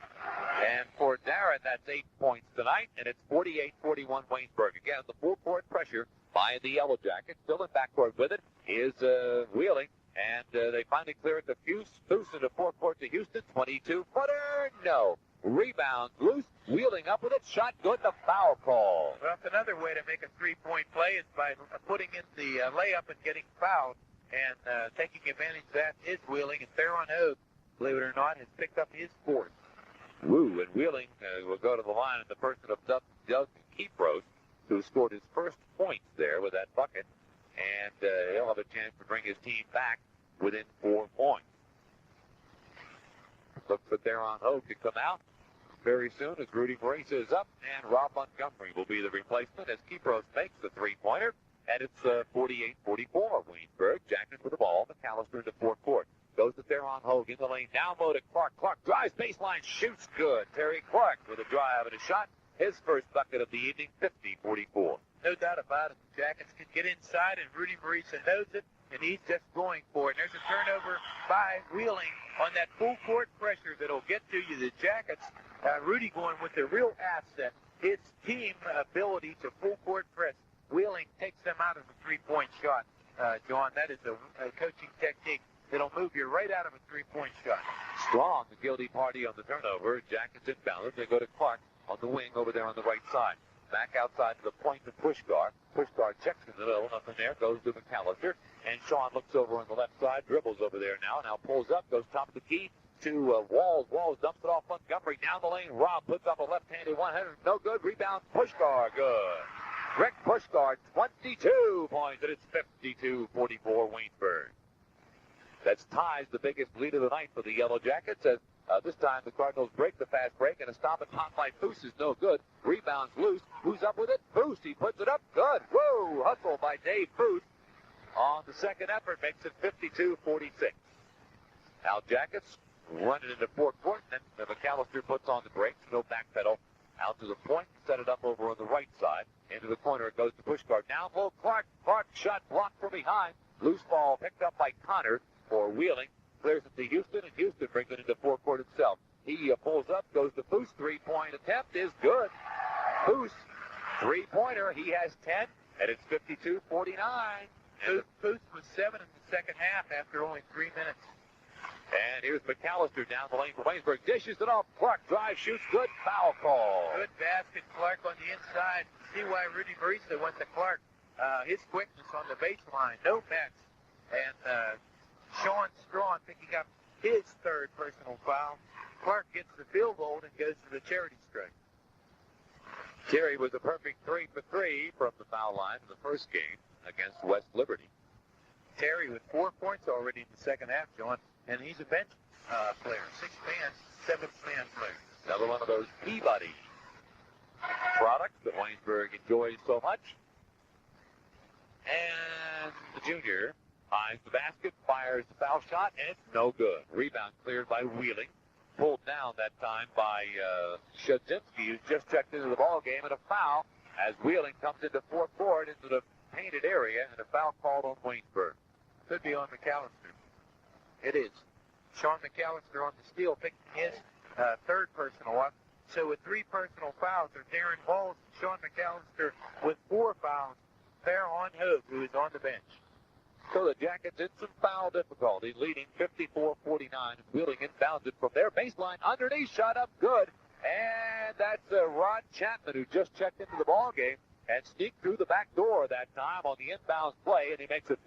And for Darren, that's 8 points tonight, and it's 48-41 Waynesburg. Again, the full court pressure by the Yellow Jackets. Still in backcourt with it is Wheeling, and they finally clear it to Foose into forecourt to Houston. 22-footer. No. Rebound loose. Wheeling up with it. Shot good. The foul call. Well, that's another way to make a three-point play is by putting in the layup and getting fouled. And taking advantage of that is Wheeling. And Theron Hogue, believe it or not, has picked up his fourth. Woo. And Wheeling will go to the line in the person of Doug Keeprose, who scored his first points there with that bucket. And he'll have a chance to bring his team back within 4 points. Look for Theron Hogue to come out. very soon as Rudy Maurice is up, and Rob Montgomery will be the replacement as Kipros makes the three-pointer. And it's 48-44. Waynesburg, Jackson with the ball. McAllister into forecourt. Goes to Theron Hogue in the lane. Down low to Clark. Clark drives baseline, shoots good. Terry Clark with a drive and a shot. His first bucket of the evening, 50-44. No doubt about it. The Jackets can get inside, and Rudy Maurice knows it, and he's just going for it. And there's a turnover by Wheeling on that full court pressure that'll get to you. The Jackets, Rudy going with a real asset. His team ability to full court press. Wheeling takes them out of the three-point shot. John, that is a coaching technique that'll move you right out of a three-point shot. Strong, the guilty party on the turnover. Jackets inbounded. They go to Clark on the wing over there on the right side. Back outside to the point to Pushkar. Pushkar checks in the middle. Nothing there. Goes to McAllister. And Sean looks over on the left side. Dribbles over there now. Now pulls up. Goes top of the key to Walls. Walls dumps it off Montgomery. Down the lane. Rob puts up a left-handed one-hander. No good. Rebound. Pushkar. Good. Rick Pushkar, 22 points. And it's 52-44 Waynesburg. That's ties the biggest lead of the night for the Yellow Jackets as this time the Cardinals break the fast break, and a stop and pop by Foose is no good. Rebounds loose. Who's up with it? Foose. He puts it up. Good. Whoa! Hustle by Dave Foose on the second effort makes it 52-46. Now Jackets run it into forecourt, and then McAllister puts on the brakes. No backpedal. Out to the point. Set it up over on the right side. Into the corner it goes to Pushkar. Down low, Clark. Clark shot blocked from behind. Loose ball picked up by Connor for Wheeling. Clears it to Houston, and Houston brings it into forecourt itself. He pulls up, goes to Foose. Three-point attempt is good. Foose, three-pointer. He has 10, and it's 52-49. Foose was 7 in the second half after only 3 minutes. And here's McAllister down the lane for Waynesburg. Dishes it off. Clark drives, shoots good. Foul call. Good basket. Clark on the inside. See why Rudy Maurice went to Clark. His quickness on the baseline. No mess. And Sean Strawn picking up his third personal foul. Clark gets the field goal and goes to the charity strike. Terry was a perfect 3 for 3 from the foul line in the first game against West Liberty. Terry with 4 points already in the second half, John, and he's a bench player. 6-man, 7th-man player. Another one of those Peabody products that Waynesburg enjoys so much. And the junior finds the basket, fires the foul shot, and it's no good. Rebound cleared by Wheeling. Pulled down that time by Shadzinski, who just checked into the ball game, and a foul as Wheeling comes into forecourt into the painted area, and a foul called on Waynesburg. Could be on McAllister. It is. Sean McAllister on the steal, picking his third personal up. So with 3 personal fouls are Darren Walls and Sean McAllister with 4 fouls. Theron Hogue, who is on the bench. So the Jackets in some foul difficulty, leading 54-49. Wheeling inbounds it from their baseline. Underneath, shot up good. And that's Rod Chapman, who just checked into the ball game and sneaked through the back door that time on the inbounds play, and he makes it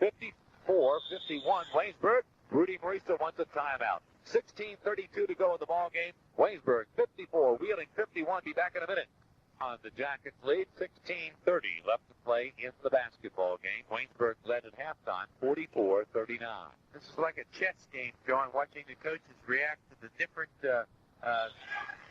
54-51 Waynesburg. Rudy Maurice wants a timeout. 16:32 to go in the ball game. Waynesburg 54, Wheeling 51. Be back in a minute. On the Jackets lead, 16:30 left to play in the basketball game. Waynesburg led at halftime, 44-39. This is like a chess game, John, watching the coaches react to the different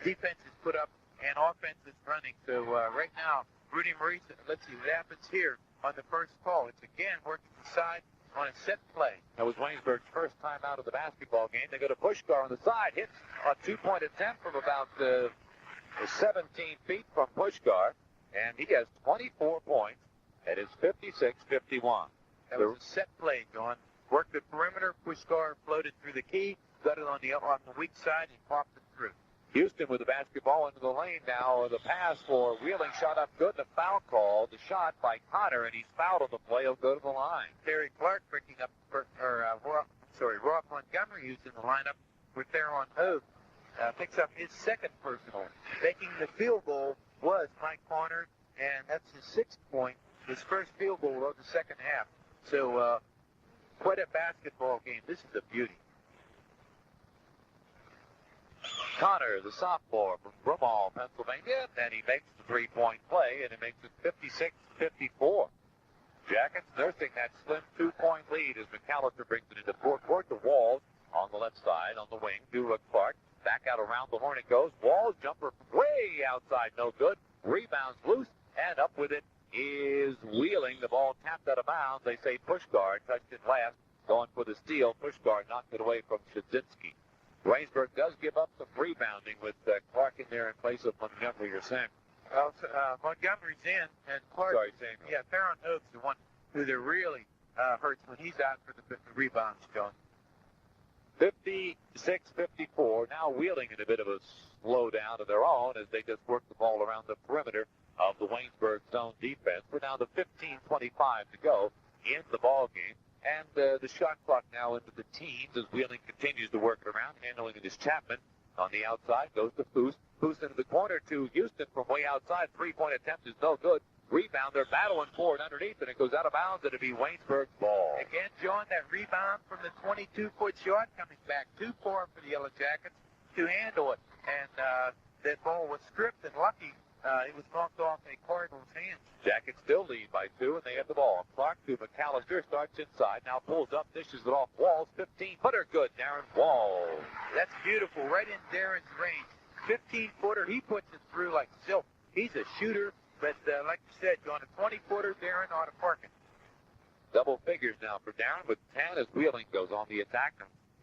defenses put up and offenses running. So right now, Rudy Maurice, let's see what happens here on the first call. It's again working inside on a set play. That was Waynesburg's first time out of the basketball game. They go to Pushkar on the side, hits a 2-point attempt from about 17 feet from Pushkar, and he has 24 points, and it's 56-51. That was a set play, John. Worked the perimeter, Pushkar floated through the key, got it on the weak side, and popped it through. Houston with the basketball into the lane now. The pass for Wheeling, shot up good, and a foul call. The shot by Connor, and he's fouled on the play. He'll go to the line. Terry Clark picking up, Rob Montgomery, who's in the lineup with Theron Hogue. Picks up his second personal. Making the field goal was Mike Connor, and that's his 6th point, his first field goal of the second half. So quite a basketball game. This is a beauty. Connor, the sophomore from Broomall, Pennsylvania, and he makes the 3-point play, and it makes it 56-54. Jackets nursing that slim 2-point lead as McAllister brings it into forecourt to Walls on the left side on the wing to Clark. Back out around the horn it goes. Walls, jumper from way outside, no good. Rebounds loose, and up with it is Wheeling. The ball tapped out of bounds. They say Pushkar touched it last. Going for the steal. Pushkar knocked it away from Shadzinski. Waynesburg does give up some rebounding with Clark in there in place of Montgomery or Sam. Well, Montgomery's in, and Clark. Sorry, Samuel. Yeah, Theron Hope's the one who there really hurts when he's out for the rebounds, John. 56-54. Now Wheeling in a bit of a slowdown of their own as they just work the ball around the perimeter of the Waynesburg zone defense. We're down to 15:25 to go in the ball game. And the shot clock now into the teens as Wheeling continues to work it around, handling it is Chapman. On the outside goes to Foose. Foose into the corner to Houston from way outside. Three-point attempt is no good. Rebound, they're battling for it underneath, and it goes out of bounds, and it'll be Waynesburg's ball. Again, John, that rebound from the 22-foot shot coming back too far for the Yellow Jackets to handle it. And that ball was stripped, and lucky it was knocked off a Cardinals' hand. Jackets still lead by 2, and they have the ball. Clark to McAllister, starts inside, now pulls up, dishes it off Walls. 15-footer good, Darren Walls. That's beautiful, right in Darren's range. 15-footer, he puts it through like silk. He's a shooter, but like you said, John, a 20-footer, Darren ought to park it. Double figures now for Darren with 10 as Wheeling goes on the attack.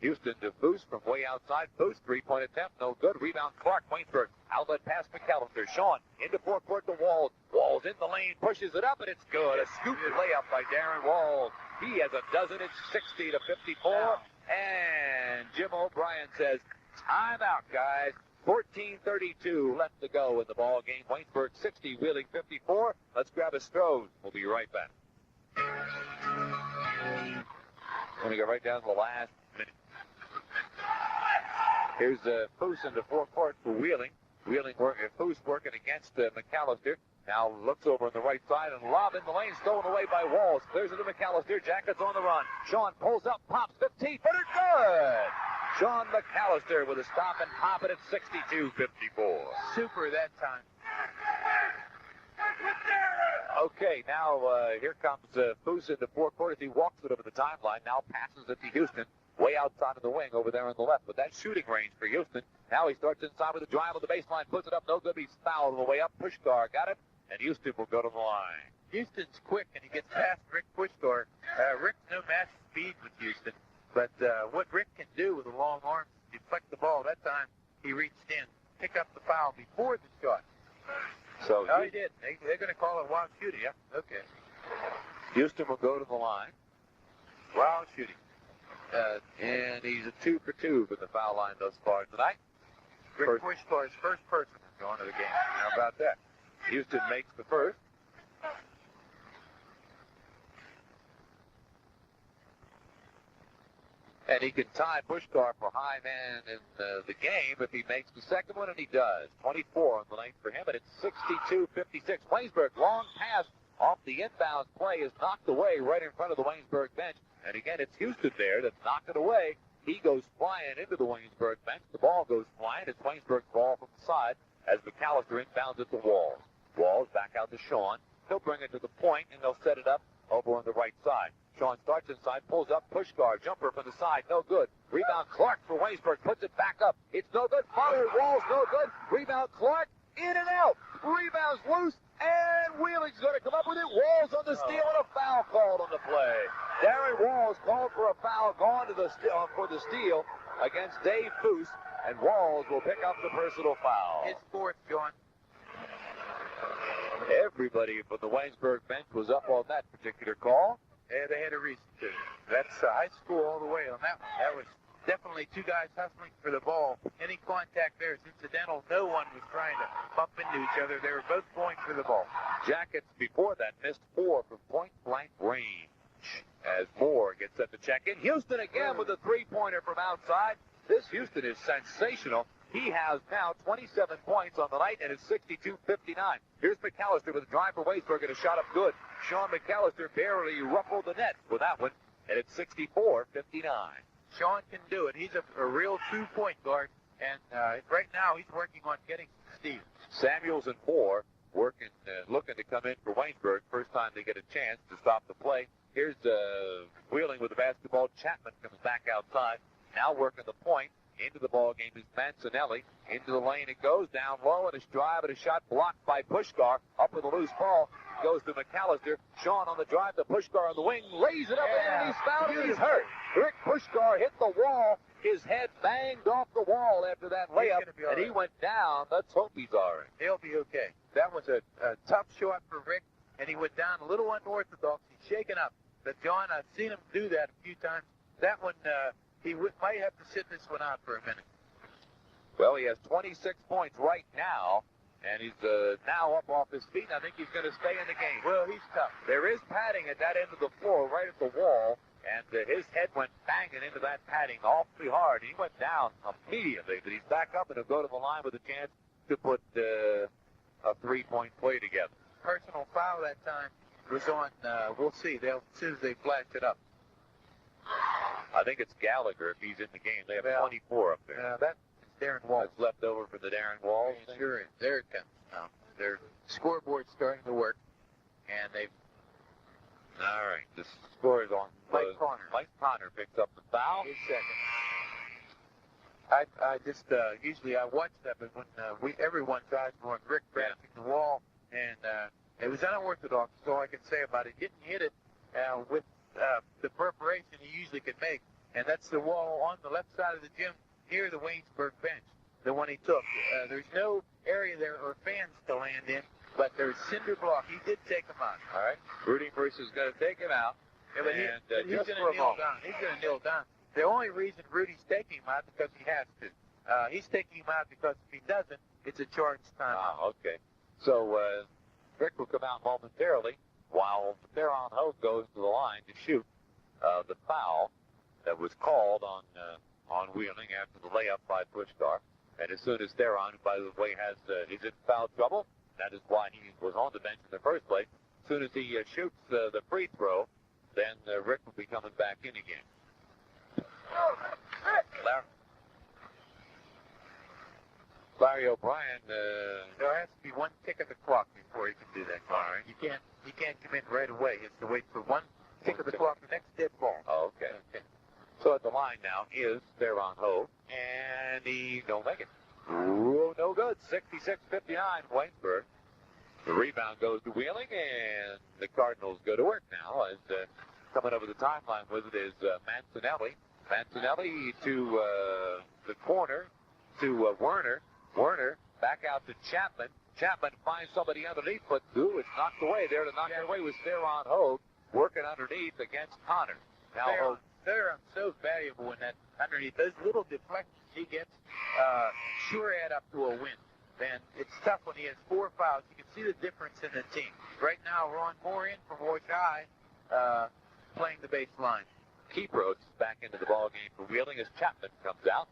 Houston to Foose from way outside. Foose, three-point attempt, no good. Rebound, Clark, Waynesburg. Outlet pass, McAllister. Sean into forecourt to Walls. Walls in the lane, pushes it up, and it's good. A scoop layup by Darren Walls. He has a dozen. It's 60-54. Wow. And Jim O'Brien says, time out, guys. 14:32 left to go in the ball game. Waynesburg 60, Wheeling 54. Let's grab a Strohs. We'll be right back. Going to go right down to the last minute. Here's Foose into forecourt for Wheeling. Foose working against McAllister. Now looks over on the right side and lob in the lane, stolen away by Walls. Clears it to McAllister. Jackets on the run. Sean pulls up, pops 15-footer, good! Sean McAllister with a stop and pop it at 62-54. Super that time. Okay, now here comes Foose into forecourt as he walks it over the timeline. Now passes it to Houston. Way outside of the wing over there on the left. But that's shooting range for Houston. Now he starts inside with a drive on the baseline. Puts it up. No good. He's fouled on the way up. Pushkar got it. And Houston will go to the line. Houston's quick, and he gets past Rick Pushkar. Rick's no match speed with Houston. But what Rick can do with a long arm is deflect the ball. That time he reached in, pick up the foul before the shot. So he did. They're going to call it wild shooting. Yeah. Okay. Houston will go to the line. Wild shooting. And he's a 2 for 2 from the foul line thus far tonight. Rick Pushkar's first person going to the game. How about that? Houston makes the first. And he can tie Pushkar for high man in the game if he makes the second one, and he does. 24 on the length for him, and it's 62-56. Waynesburg, long pass off the inbound play is knocked away right in front of the Waynesburg bench. And again, it's Houston there to knock it away. He goes flying into the Waynesburg bench. The ball goes flying. It's Waynesburg's ball from the side as McAllister inbounds at the Walls. Walls back out to Sean. He'll bring it to the point, and they'll set it up over on the right side. Sean starts inside, pulls up, Pushkar, jumper from the side, no good. Rebound Clark for Waynesburg, puts it back up. It's no good. Followed Walls, no good. Rebound Clark, in and out. Rebound's loose, and Wheeling's going to come up with it. Walls on the steal and a foul called on the play. Darren Walls called for a foul, gone to the for the steal against Dave Foose, and Walls will pick up the personal foul. His fourth, John. Everybody from the Waynesburg bench was up on that particular call. Yeah, they had a reason to. That's high school all the way on that one. That was definitely two guys hustling for the ball. Any contact there is incidental. No one was trying to bump into each other. They were both going for the ball. Jackets before that missed 4 from point-blank range as Moore gets set to check in. Houston again with a three-pointer from outside. This Houston is sensational. He has now 27 points on the night, and it's 62-59. Here's McAllister with a drive for Waynesburg and a shot up good. Sean McAllister barely ruffled the net with that one, and it's 64-59. Sean can do it. He's a real two-point guard, and right now he's working on getting Steve. Samuels and Moore working, looking to come in for Waynesburg. First time they get a chance to stop the play. Here's Wheeling with the basketball. Chapman comes back outside. Now working the point. Into the ball game is Mancinelli. Into the lane it goes, down low, and a drive and a shot blocked by Pushkar. Up with a loose ball, goes to McAllister. Sean on the drive to Pushkar on the wing, lays it up, and he's fouled, and he's hurt. Rick Pushkar hit the wall. His head banged off the wall after that layup, and he went down. Let's hope he's all right. He'll be okay. That was a tough shot for Rick, and he went down a little unorthodox. He's shaken up. But, John, I've seen him do that a few times. That one, might have to sit this one out for a minute. Well, he has 26 points right now, and he's now up off his feet. I think he's going to stay in the game. Well, he's tough. There is padding at that end of the floor, right at the wall, and his head went banging into that padding awfully hard. He went down immediately, but he's back up, and he'll go to the line with a chance to put a three-point play together. Personal foul that time was on, we'll see, as soon as they flash it up. I think it's Gallagher if he's in the game. They have 24 up there. That's Darren Walls. That's left over for the Darren Walls. Sure is. There it comes. Now, their scoreboard's starting to work, and they've... All right, the score is on. Mike Connor. Mike Connor picks up the foul. His second. I just, usually I watch that, but when everyone tries going Rick bouncing the wall, and it was unorthodox, is all I can say about it. Didn't hit it with the preparation he usually could make, and that's the wall on the left side of the gym near the Waynesburg bench, the one he took. There's no area there or fans to land in, but there's cinder block. He did take him out. All right, Rudy Bruce is going to take him out. Yeah, but he's going to kneel down. He's going to kneel down. The only reason Rudy's taking him out is because he has to. He's taking him out because if he doesn't, it's a charged timeout. Ah, okay. So Rick will come out momentarily while Theron Hope goes to the line to shoot the foul that was called on Wheeling after the layup by Pushkar. And as soon as Theron, who, by the way, he's in foul trouble, that is why he was on the bench in the first place, as soon as he shoots the free throw, then Rick will be coming back in again. Larry O'Brien. There has to be one tick of the clock before he can do that. All right. You can't come in right away. He has to wait for one tick of the clock, the next dead ball. Oh, okay. So at the line now is Theron Ho, and he don't make it. Ooh, no good. 66-59, Waynesburg. The rebound goes to Wheeling, and the Cardinals go to work now. As coming over the timeline with it is Mancinelli. Mancinelli to the corner to Werner. Werner back out to Chapman. Chapman finds somebody underneath, but it's knocked away. There to knock it away was Theron Hogue working underneath against Connor. Now Theron's so valuable in that underneath. Those little deflections he gets sure add up to a win. And it's tough when he has 4 fouls. You can see the difference in the team. Right now, Ron Moore in from Roy High playing the baseline. Keeproach back into the ball game for Wheeling as Chapman comes out.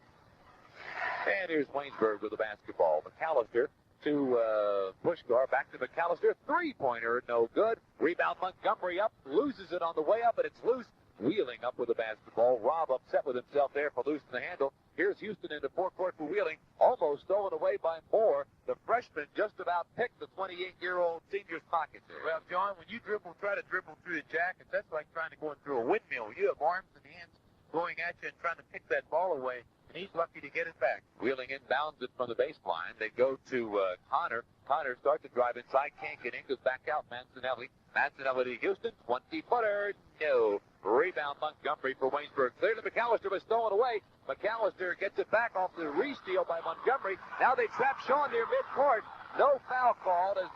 And here's Waynesburg with the basketball. McAllister to Pushkar. Back to McAllister. Three-pointer, no good. Rebound Montgomery up. Loses it on the way up, and it's loose. Wheeling up with the basketball. Rob upset with himself there for losing the handle. Here's Houston into forecourt for Wheeling. Almost stolen away by Moore. The freshman just about picked the 28-year-old senior's pocket there. Well, John, when you try to dribble through the jackets, that's like trying to go through a windmill. You have arms and hands going at you and trying to pick that ball away. And he's lucky to get it back. Wheeling inbounds it from the baseline. They go to Connor. Connor starts to drive inside. Can't get in. Goes back out. Mancinelli. Mancinelli to Houston. 20-footer. No. Rebound Montgomery for Waynesburg. Clear to McAllister, but stolen away. McAllister gets it back off the re-steal by Montgomery. Now they trap Sean near midcourt. No foul called as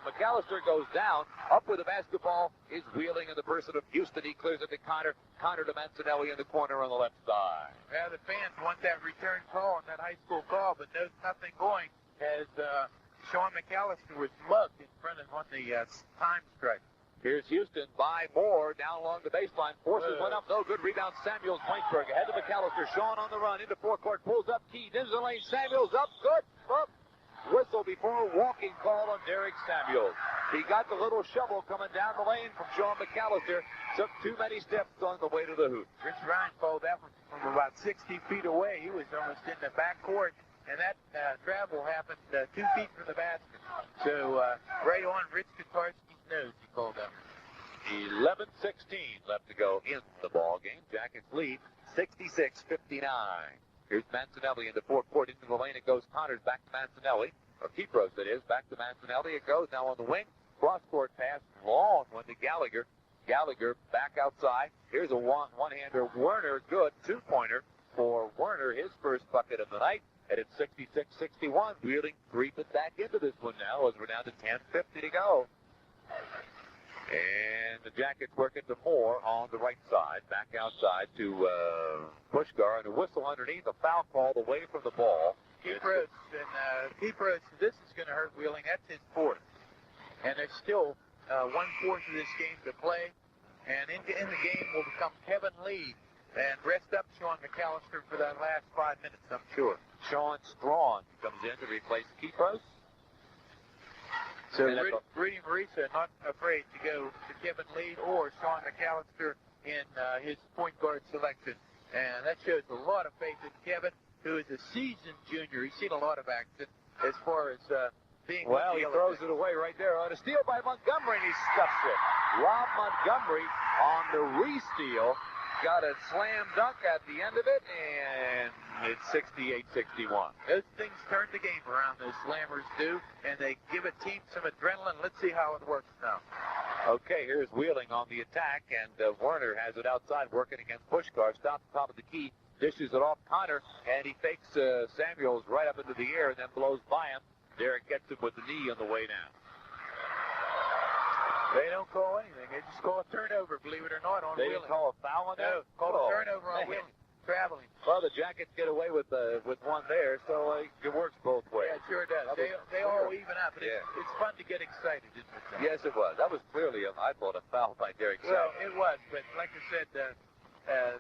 McAllister goes down. Up with the basketball is Wheeling in the person of Houston. He clears it to Connor. Connor to Mancinelli in the corner on the left side. Yeah, the fans want that return call on that high school call, but there's nothing going as Sean McAllister was mugged in front of on the time strike. Here's Houston by Moore down along the baseline. Forces one up. No good. Rebound Samuels. Waynesburg ahead to McAllister. Sean on the run into forecourt. Pulls up. Key into the lane. Samuels up. Good. Up. Whistle before a walking call on Derek Samuels. He got the little shovel coming down the lane from Sean McAllister. Took too many steps on the way to the hoop. Rich Ryan called that one from about 60 feet away. He was almost in the backcourt, and that travel happened 2 feet from the basket. So right on Rich Katarski's nose, he called that one. 11:16 left to go in the ball game. Jackets lead 66-59. Here's Mancinelli into forecourt. Into the lane it goes. Connors back to Mancinelli. Or Kipros, that is. Back to Mancinelli. It goes now on the wing. Cross-court pass. Long one to Gallagher. Gallagher back outside. Here's a one-hander. Werner, good. Two-pointer for Werner. His first bucket of the night. And it's 66-61. Wheeling creeping back into this one now as we're down to 10:50 to go. And the Jackets working to Moore on the right side. Back outside to Pushkar. And a whistle underneath. A foul called away from the ball. Kipros, this is going to hurt Wheeling. That's his fourth. And there's still 1/4 of this game to play. And in the game will become Kevin Lee. And rest up Sean McAllister for that last 5 minutes, I'm sure. Sean Strawn comes in to replace Kipros. So Rudy Marisa not afraid to go to Kevin Lee or Sean McAllister in his point guard selection. And that shows a lot of faith in Kevin, who is a seasoned junior. He's seen a lot of action as far as being... Well, he throws it away right there on a steal by Montgomery, and he stuffs it. Rob Montgomery on the re-steal. Got a slam dunk at the end of it, and it's 68-61. Those things turn the game around, those slammers do, and they give a team some adrenaline. Let's see how it works now. Okay, here's Wheeling on the attack, and Werner has it outside working against Pushkar. Stops top of the key, dishes it off Connor, and he fakes Samuels right up into the air and then blows by him. Derek gets him with the knee on the way down. They don't call anything. They just call a turnover, believe it or not, on Wheeling. They didn't call a foul on that? No, call a turnover on Wheeling. Traveling. Well, the Jackets get away with one there, so it works both ways. Yeah, it sure does. They all even up. But it's fun to get excited, isn't it? Yes, it was. That was clearly, I thought, a foul by Derek. Well, it was, but like I said,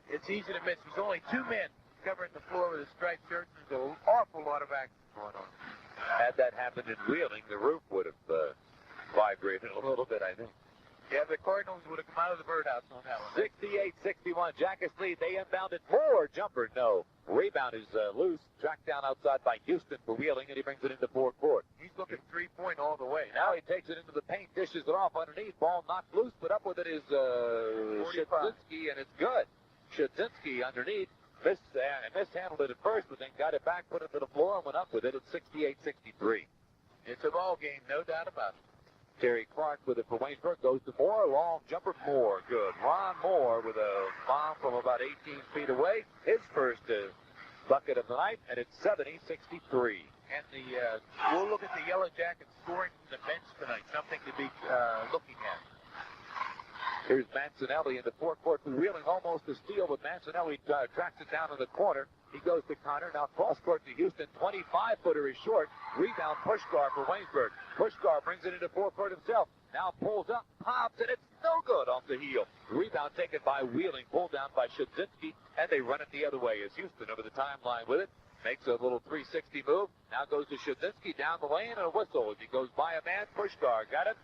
it's easy to miss. There's only two men covering the floor with a striped shirt, and there's an awful lot of action going on. Had that happened in Wheeling, the roof would have vibrated a little bit, I think. Yeah, the Cardinals would have come out of the birdhouse on that one. 68-61, Jackets lead. They inbounded more. Jumper, no. Rebound is loose. Tracked down outside by Houston for Wheeling, and he brings it into forecourt. He's looking three-point all the way. Now he takes it into the paint, dishes it off underneath. Ball knocked loose, but up with it is Shadzinski, and it's good. Shadzinski underneath. Mishandled it at first, but then got it back, put it to the floor, and went up with it. It's 68-63. It's a ball game, no doubt about it. Terry Clark with it for Waynesburg. Goes to Moore. Long jumper. Moore. Good. Ron Moore with a bomb from about 18 feet away. His first bucket of the night, and it's 70-63. And we'll look at the Yellow Jackets scoring from the bench tonight. Something to be looking at. Here's Mancinelli in the forecourt for Wheeling. Almost a steal, but Mancinelli tracks it down in the corner. He goes to Connor. Now cross-court to Houston. 25-footer is short. Rebound Pushkar for Waynesburg. Pushkar brings it into forecourt himself. Now pulls up, pops, and it's no good off the heel. Rebound taken by Wheeling. Pulled down by Shadzinski, and they run it the other way as Houston over the timeline with it. Makes a little 360 move. Now goes to Shadzinski down the lane, and a whistle as he goes by a man. Pushkar got it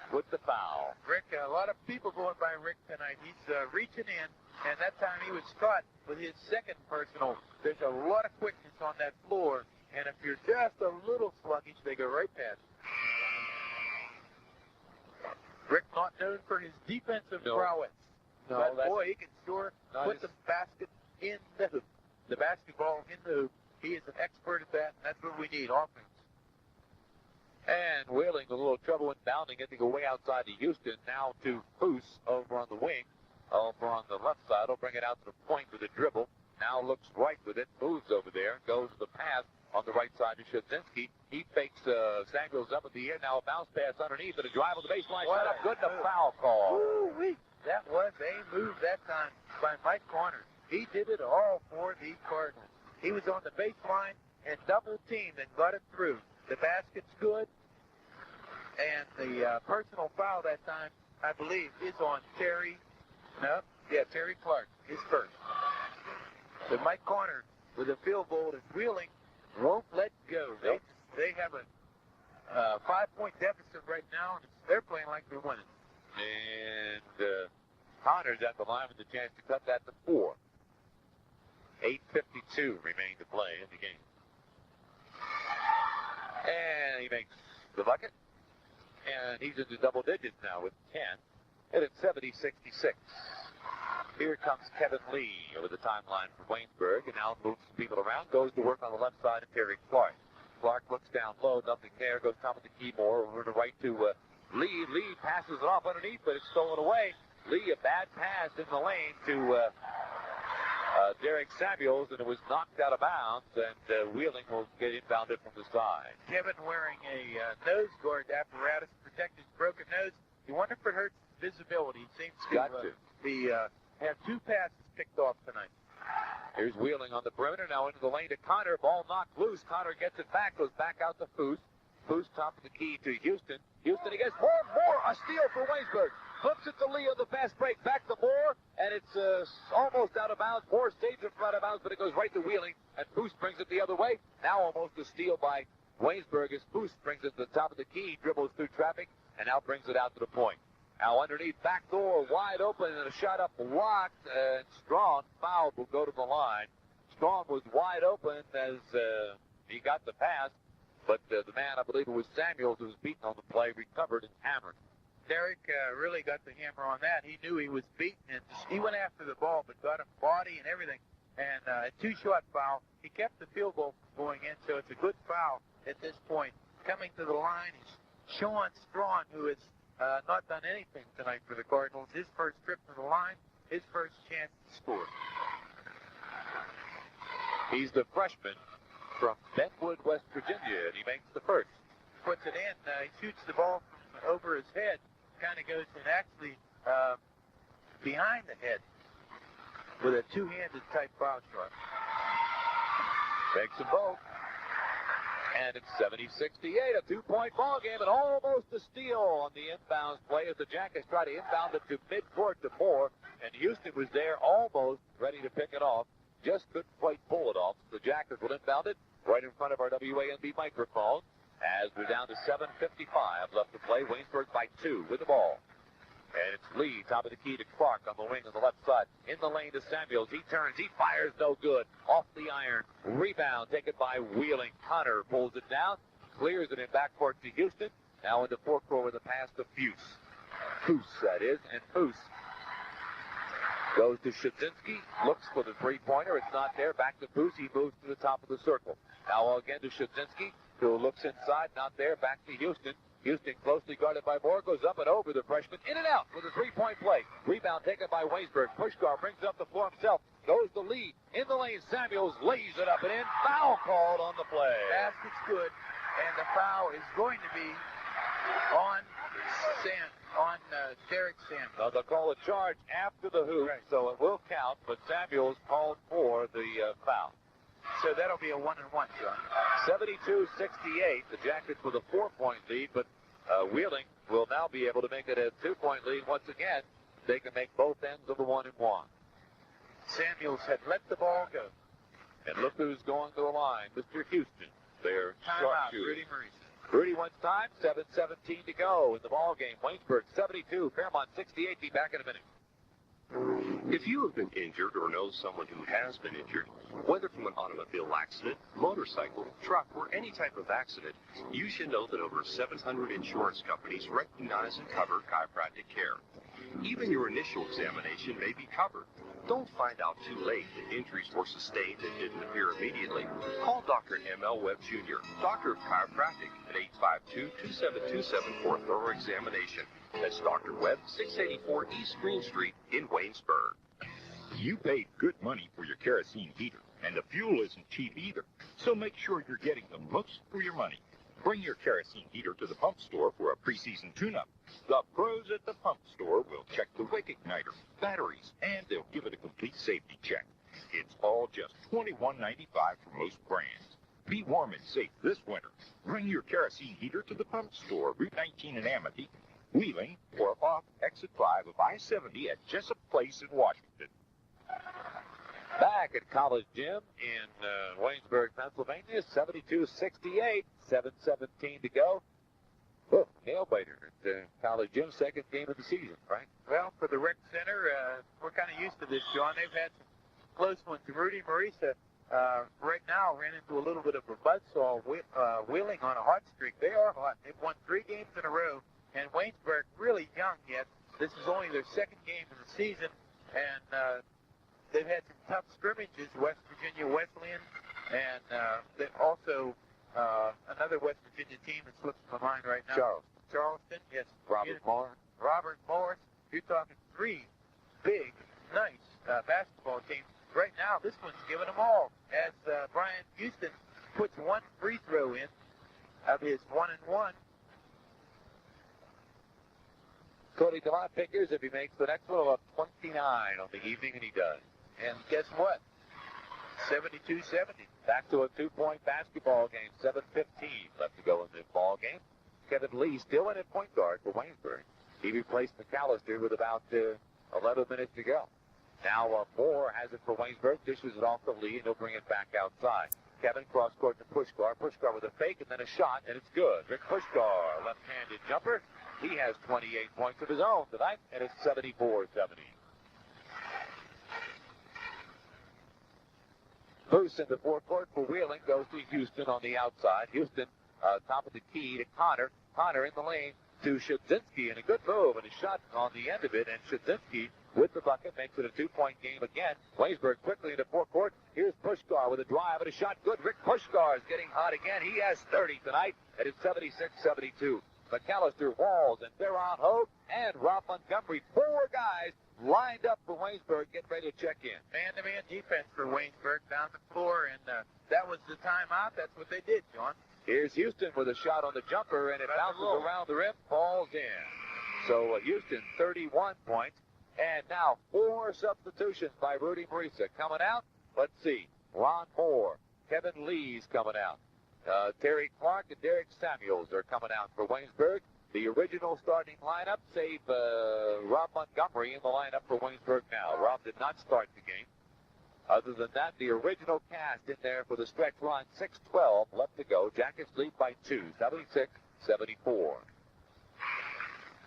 with the foul. Rick, a lot of people going by Rick tonight. He's reaching in, and that time he was caught with his second personal. There's a lot of quickness on that floor, and if you're just a little sluggish, they go right past. Rick not known for his defensive prowess. No, but boy, he can sure put the basket in the hoop. The basketball in the hoop. He is an expert at that, and that's what we need, offense. And Wheeling a little trouble inbounding it to go way outside to Houston. Now to Foose over on the wing. Over on the left side. He'll bring it out to the point with a dribble. Now looks right with it. Moves over there. Goes to the pass on the right side to Shadzinski. He fakes Samuels up in the air. Now a bounce pass underneath and a drive on the baseline. Shot up good and a foul call. Woo-wee. That was a move that time by Mike Corner. He did it all for the Cardinals. He was on the baseline and double teamed and got it through. The basket's good. And the personal foul that time, I believe, is on Terry Clark, his first. So Mike Corner with a field goal and Wheeling won't let go. Nope. They have a 5-point deficit right now, and they're playing like they're winning. And Connor's at the line with a chance to cut that to 4. 8:52 remain to play in the game. And he makes the bucket. And he's into double digits now with 10. And it's 70-66. Here comes Kevin Lee over the timeline for Waynesburg, and now moves people around, goes to work on the left side of Terry Clark. Clark looks down low, nothing there, goes top of the key more, over to right to Lee. Lee passes it off underneath, but it's stolen away. Lee, a bad pass in the lane to Derek Samuels, and it was knocked out of bounds, and Wheeling will get inbounded from the side. Kevin wearing a nose guard apparatus to protect his broken nose. You wonder if it hurts visibility. It seems to have two passes picked off tonight. Here's Wheeling on the perimeter, now into the lane to Connor. Ball knocked loose. Connor gets it back, goes back out to Foose. Foose top of the key to Houston. Houston, he gets more, a steal for Waynesburg. Flips it to Lee on the fast break, back to Moore, and it's almost out of bounds. Moore stays in front of bounds, but it goes right to Wheeling, and Foose brings it the other way. Now almost a steal by Waynesburg as Foose brings it to the top of the key, dribbles through traffic, and now brings it out to the point. Now underneath, back door wide open, and a shot up blocked, and Strawn fouled, will go to the line. Strawn was wide open as he got the pass, but the man, I believe it was Samuels, who was beaten on the play, recovered and hammered. Derek really got the hammer on that. He knew he was beaten, and he went after the ball, but got him body and everything. And a two-shot foul. He kept the field goal going in, so it's a good foul at this point. Coming to the line is Sean Strawn, who has not done anything tonight for the Cardinals. His first trip to the line, his first chance to score. He's the freshman from Bentwood, West Virginia, and he makes the first. Puts it in. He shoots the ball from over his head. Kind of goes in actually behind the head with a two-handed type foul shot. Makes them both. And it's 70-68, a two-point ball game, and almost a steal on the inbounds play as the Jackets try to inbound it to midcourt to Moore, and Houston was there almost ready to pick it off. Just couldn't quite pull it off. The Jackets will inbound it right in front of our WANB microphone as we're down to 7:55 left to play. Waynesburg by 2 with the ball. And it's Lee, top of the key to Clark on the wing on the left side. In the lane to Samuels. He turns. He fires. No good. Off the iron. Rebound taken by Wheeling. Connor pulls it down. Clears it in backcourt to Houston. Now into forecourt with a pass to Foose, that is. And Foose goes to Shadzinski. Looks for the three-pointer. It's not there. Back to Foose. He moves to the top of the circle. Now again to Shadzinski, who looks inside. Not there. Back to Houston. Houston closely guarded by Moore, goes up and over the freshman, in and out with a three-point play. Rebound taken by Waynesburg. Pushkar brings it up the floor himself. Goes the lead. In the lane, Samuels lays it up and in. Foul called on the play. Basket's good, and the foul is going to be on Derek Samuels. Now they'll call a charge after the hoop, right, so it will count, but Samuels called for the foul. So that'll be a 1-1, John. 72-68. The Jackets with a 4-point lead, but Wheeling will now be able to make it a 2-point lead once again. They can make both ends of the 1-1. Samuels had let the ball go. And look who's going to the line. Mr. Houston. Their sharpshooter. Rudy Marisa. Rudy wants time. 7:17 to go in the ball game. Waynesburg 72, Fairmont 68. Be back in a minute. If you have been injured or know someone who has been injured, whether from an automobile accident, motorcycle, truck, or any type of accident, you should know that over 700 insurance companies recognize and cover chiropractic care. Even your initial examination may be covered. Don't find out too late that injuries were sustained that didn't appear immediately. Call Dr. M.L. Webb Jr., Doctor of Chiropractic, at 852-2727 for a thorough examination. That's Dr. Webb, 684 East Green Street in Waynesburg. You paid good money for your kerosene heater, and the fuel isn't cheap either. So make sure you're getting the most for your money. Bring your kerosene heater to the pump store for a preseason tune-up. The pros at the pump store will check the wick igniter, batteries, and they'll give it a complete safety check. It's all just $21.95 for most brands. Be warm and safe this winter. Bring your kerosene heater to the pump store, Route 19 in Amity, Wheeling, or off Exit 5 of I-70 at Jessup Place in Washington. Back at College Gym in Waynesburg, Pennsylvania, 72-68, 7:17 to go. Oh, nail-biter at College Gym, second game of the season, right? Well, for the rec center, we're kind of used to this, John. They've had some close ones. Rudy Marisa right now ran into a little bit of a buzzsaw, Wheeling on a hot streak. They are hot. They've won 3 games in a row, and Waynesburg really young yet. This is only their second game of the season, and they've had some tough scrimmages, West Virginia Wesleyan, and they also another West Virginia team that slips my mind right now. Charleston, yes. Robert Morris. You're talking three big, nice basketball teams. Right now, this one's giving them all. As Brian Houston puts one free throw in of his 1-and-1. Cody DeMont figures if he makes the next one about 29 on the evening, and he does. And guess what? 72-70. Back to a 2-point basketball game. 7:15 left to go in the ball game. Kevin Lee still in at point guard for Waynesburg. He replaced McAllister with about 11 minutes to go. Now Moore has it for Waynesburg, dishes it off to Lee, and he'll bring it back outside. Kevin cross court to Pushkar with a fake and then a shot, and it's good. Rick Pushkar, left-handed jumper. He has 28 points of his own tonight, and it's 74-70. Boost in the forecourt for Wheeling goes to Houston on the outside. Houston, top of the key to Connor. Connor in the lane to Shudzinski, and a good move, and a shot on the end of it, and Shudzinski with the bucket makes it a 2-point game again. Waynesburg quickly into forecourt. Here's Pushkar with a drive and a shot. Good. Rick Pushkar is getting hot again. He has 30 tonight, and it's 76-72. McAllister, Walls, and Theron Hogue, and Rob Montgomery. 4 guys lined up for Waynesburg, getting ready to check in. Man-to-man defense for Waynesburg down the floor, and that was the timeout. That's what they did, John. Here's Houston with a shot on the jumper, and it bounces around the rim, falls in. So Houston, 31 points. And now 4 substitutions by Rudy Marisa coming out. Let's see. Ron Moore, Kevin Lee's coming out. Terry Clark and Derek Samuels are coming out for Waynesburg. The original starting lineup, save Rob Montgomery in the lineup for Waynesburg now. Rob did not start the game. Other than that, the original cast in there for the stretch run, 6:12 left to go. Jackets lead by 2, 76-74.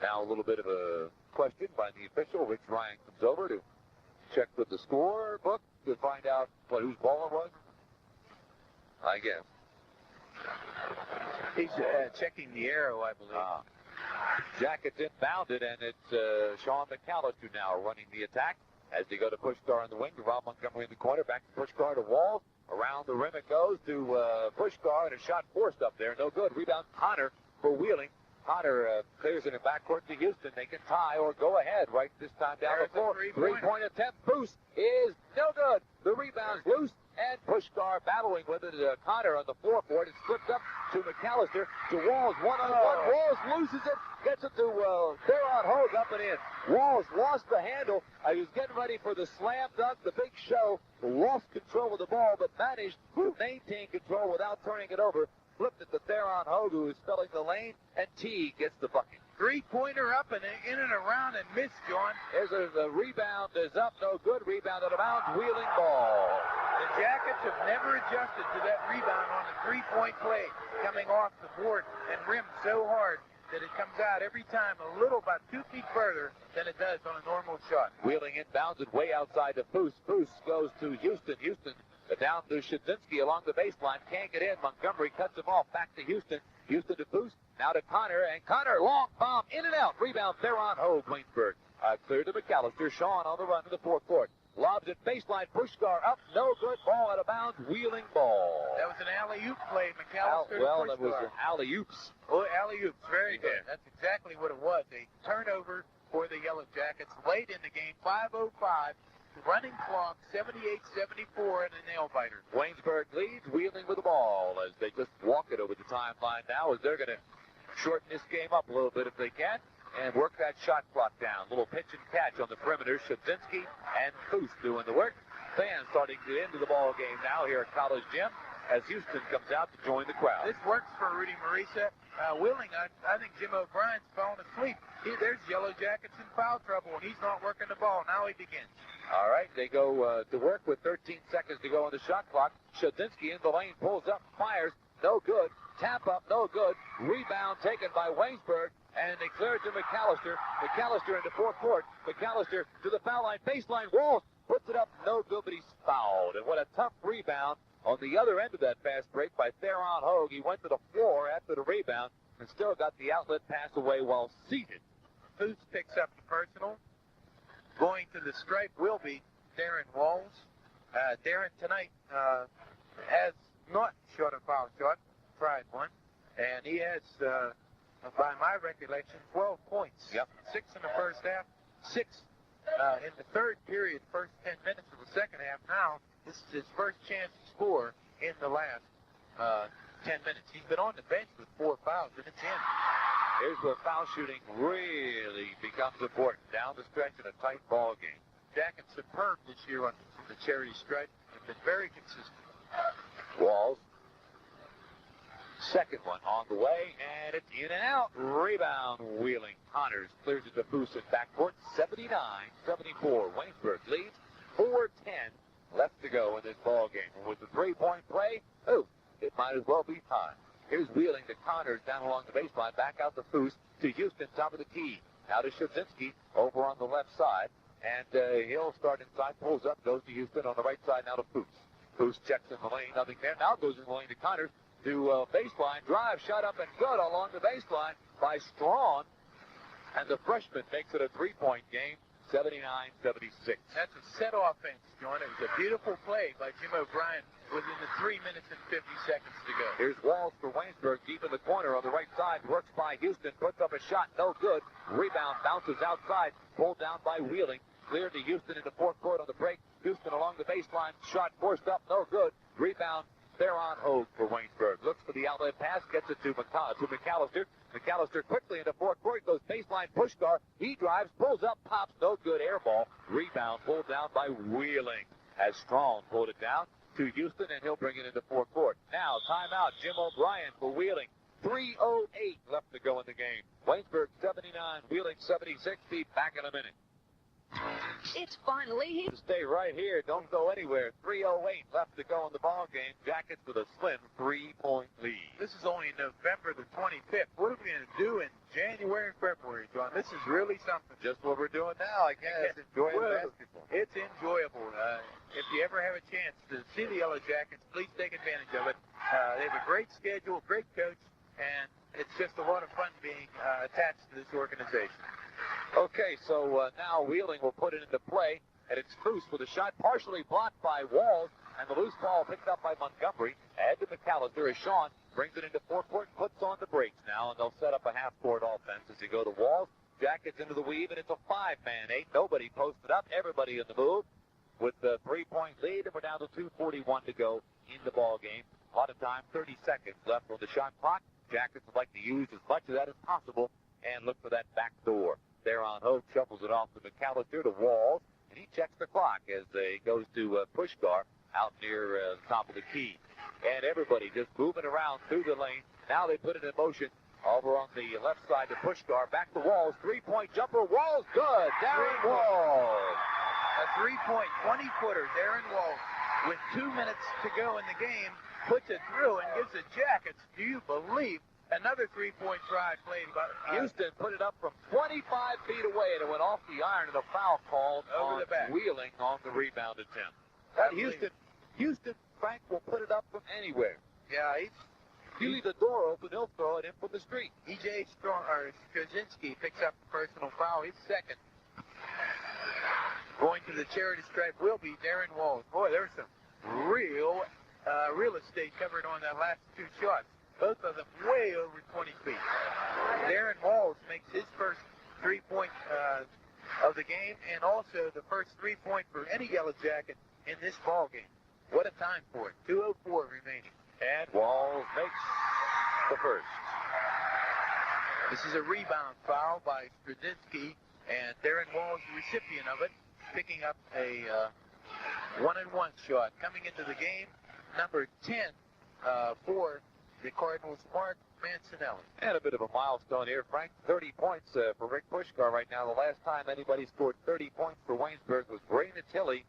Now a little bit of a question by the official. Rich Ryan comes over to check with the scorebook to find out whose ball it was, I guess. He's checking the arrow, I believe. Jackets inbounded, and it's Sean McAllister now running the attack as they go to Pushkar in the wing to Rob Montgomery in the corner. Back to Pushkar to Walls. Around the rim it goes to Pushkar, and a shot forced up there. No good. Rebound Connor for Wheeling. Connor clears it in backcourt to Houston. They can tie or go ahead right this time down the floor. Three-point attempt. Boost is no good. The rebound's loose, and Pushkar battling with it. Connor on the forecourt. It's flipped up to McAllister, to Walls. One-on-one. Walls loses it. Gets it to Theron Hogue up and in. Walls lost the handle. He was getting ready for the slam dunk, the big show. Lost control of the ball, but managed to maintain control without turning it over. Flipped it to Theron Hogue, who is filling the lane, and T gets the bucket. Three-pointer up and in and around and missed, John. There's the rebound is up, no good. Rebound out of bounds, Wheeling ball. The Jackets have never adjusted to that rebound on the three-point play, coming off the board and rimmed so hard that it comes out every time a little, about 2 feet further than it does on a normal shot. Wheeling inbounds it way outside to Foose. Foose goes to Houston. Houston down to Shudzinski along the baseline. Can't get in. Montgomery cuts him off. Back to Houston. Houston to Foose. Now to Connor. And Connor, long bomb, in and out. Rebound, Theron Hogue, Waynesburg. Clear to McAllister. Sean on the run to the fourth court. Lobs it baseline. Pushkar up. No good. Ball out of bounds. Wheeling ball. That was an alley-oop play, McAllister. Well, that was an alley-oops. Oh, alley-oops. Very good. That's exactly what it was. A turnover for the Yellow Jackets late in the game. 5:05. Running clock, 78-74, and a nail-biter. Waynesburg leads, Wheeling with the ball as they just walk it over the timeline now, as they're going to shorten this game up a little bit if they can and work that shot clock down. Little pitch and catch on the perimeter. Shudzinski and Foose doing the work. Fans starting to get into the ball game now here at College Gym as Houston comes out to join the crowd. This works for Rudy Marisa. Wheeling, I think Jim O'Brien's falling asleep. There's Yellow Jackets in foul trouble, and he's not working the ball. Now he begins. All right, they go to work with 13 seconds to go on the shot clock. Shudzinski in the lane, pulls up, fires, no good. Tap up, no good. Rebound taken by Waynesburg, and they clear it to McAllister. McAllister into fourth court. McAllister to the foul line, baseline. Walls puts it up, no good, but he's fouled. And what a tough rebound on the other end of that fast break by Theron Hogue. He went to the floor after the rebound and still got the outlet pass away while seated. Foose picks up the personal. Going to the stripe will be Darren Walls. Darren tonight has not shot a foul shot, tried one, and he has, by my recollection, 12 points. Yep. 6 in the first half, 6 in the third period, first 10 minutes of the second half. Now, this is his first chance to score in the last 10 minutes. He's been on the bench with 4 fouls, and it's in. Here's where foul shooting really becomes important. Down the stretch in a tight ball game. Jackets superb this year on the charity stripe. They've been very consistent. Walls. Second one on the way, and it's in and out. Rebound, Wheeling. Connors clears it to Boosin backcourt. 79-74. Waynesburg leads. 4:10 left to go in this ball game. And with the three-point play, it might as well be time. Here's Wheeling to Connors down along the baseline. Back out to Foose to Houston, top of the key. Now to Shadzinski over on the left side. And he'll start inside, pulls up, goes to Houston on the right side, now to Foose. Foose checks in the lane, nothing there. Now goes in the lane to Connors to baseline. Drive, shot up and good along the baseline by Strawn. And the freshman makes it a three-point game, 79-76. That's a set offense, John. It was a beautiful play by Jim O'Brien within the 3 minutes and 50 seconds to go. Here's Walls for Waynesburg, deep in the corner on the right side. Works by Houston, puts up a shot, no good. Rebound bounces outside, pulled down by Wheeling. Cleared to Houston into fourth court on the break. Houston along the baseline, shot forced up, no good. Rebound, Theron Hogue for Waynesburg. Looks for the outlet pass, gets it to McAllister. McAllister quickly into fourth court, goes baseline, push guard. He drives, pulls up, pops, no good, air ball. Rebound pulled down by Wheeling. As Strong pulled it down to Houston, and he'll bring it into fourth court. Now, timeout, Jim O'Brien for Wheeling. 3:08 left to go in the game. Waynesburg 79, Wheeling 76. Be back in a minute. It's finally here. Stay right here. Don't go anywhere. 3:08 left to go in the ball game. Jackets with a slim 3-point lead. This is only November the 25th. What are we going to do in January and February, John? This is really something. Just what we're doing now, I guess. Enjoying basketball. It's enjoyable. If you ever have a chance to see the Yellow Jackets, please take advantage of it. They have a great schedule, great coach, and it's just a lot of fun being attached to this organization. Okay, so now Wheeling will put it into play, and it's Foose with a shot partially blocked by Walls, and the loose ball picked up by Montgomery. Ahead to McAllister as Sean brings it into forecourt and puts on the brakes now, and they'll set up a half-court offense as they go to Walls. Jackets into the weave, and it's a 5-man 8. Nobody posted up, everybody in the move with the 3-point lead, and we're down to 2:41 to go in the ball game. A lot of time, 30 seconds left on the shot clock. Jackets would like to use as much of that as possible and look for that back door. Theron Hogue shuffles it off to McAllister to Walls, and he checks the clock as he goes to Pushkar out near the top of the key. And everybody just moving around through the lane. Now they put it in motion over on the left side to Pushkar. Back to Walls. 3-point jumper. Walls good. Darren Walls. A 3-point 20-footer. Darren Walls with 2 minutes to go in the game puts it through and gives the Jackets, do you believe, another 3-point try played by Houston put it up from 25 feet away, and it went off the iron, and a foul called over the back. Wheeling on the rebound attempt. Houston, Frank, will put it up from anywhere. Yeah, you leave the door open, he'll throw it in from the street. E.J. Kozinski picks up the personal foul. His second. Going to the charity stripe will be Darren Walls. Boy, there's some real estate covered on that last 2 shots. Both of them way over 20 feet. Darren Walls makes his first 3-point of the game, and also the first 3-point for any Yellow Jacket in this ball game. What a time for it. 2:04 remaining. And Walls makes the first. This is a rebound foul by Straczynski, and Darren Walls, the recipient of it, picking up a 1-and-1 shot. Coming into the game, number 10 for the Cardinals, Mark Mancinelli. And a bit of a milestone here, Frank. 30 points for Rick Pushkar right now. The last time anybody scored 30 points for Waynesburg was Ray Natilli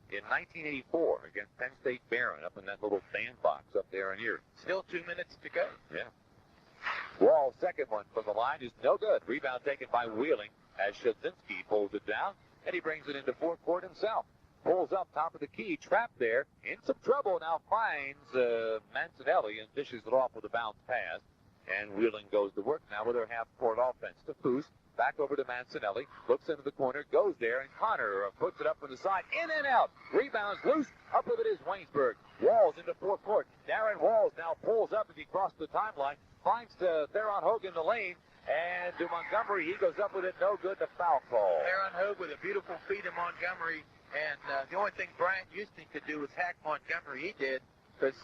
in 1984 against Penn State Barron up in that little sandbox up there in here. Still 2 minutes to go. Yeah. Wall, second one from the line is no good. Rebound taken by Wheeling as Shadzinski pulls it down, and he brings it into forecourt himself. Pulls up top of the key, trapped there, in some trouble, now finds Mancinelli and dishes it off with a bounce pass. And Wheeling goes to work now with their half-court offense. To Foose, back over to Mancinelli, looks into the corner, goes there, and Connor puts it up from the side, in and out. Rebounds loose, up with it is Waynesburg. Walls into forecourt. Darren Walls now pulls up as he crosses the timeline, finds Theron Hogue in the lane, and to Montgomery, he goes up with it, no good, the foul call. Theron Hogue with a beautiful feed to Montgomery, and the only thing Brian Houston could do was hack Montgomery. He did, because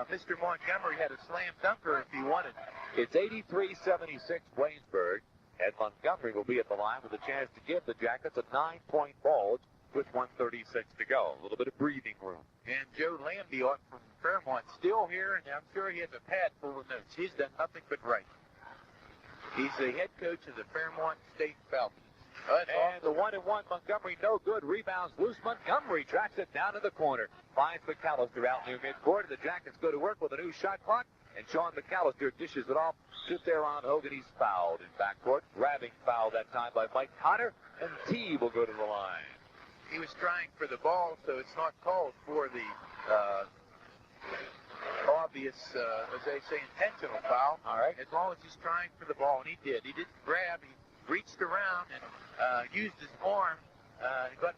Mr. Montgomery had a slam dunker if he wanted. It's 83-76 Waynesburg, and Montgomery will be at the line with a chance to give the Jackets a 9-point bulge with 1:36 to go. A little bit of breathing room. And Joe Lambie from Fairmont still here, and I'm sure he has a pad full of notes. He's done nothing but right. He's the head coach of the Fairmont State Falcons. And the 1-1 Montgomery, no good. Rebounds loose. Montgomery tracks it down to the corner. Finds McAllister out near midcourt. The Jackets go to work with a new shot clock. And Sean McAllister dishes it off to Theron Hogue, and he's fouled in backcourt. Grabbing foul that time by Mike Connor. And T will go to the line. He was trying for the ball, so it's not called for the obvious, as they say, intentional foul. All right. As long as he's trying for the ball, and he did. He didn't grab. He reached around and used his arm. Got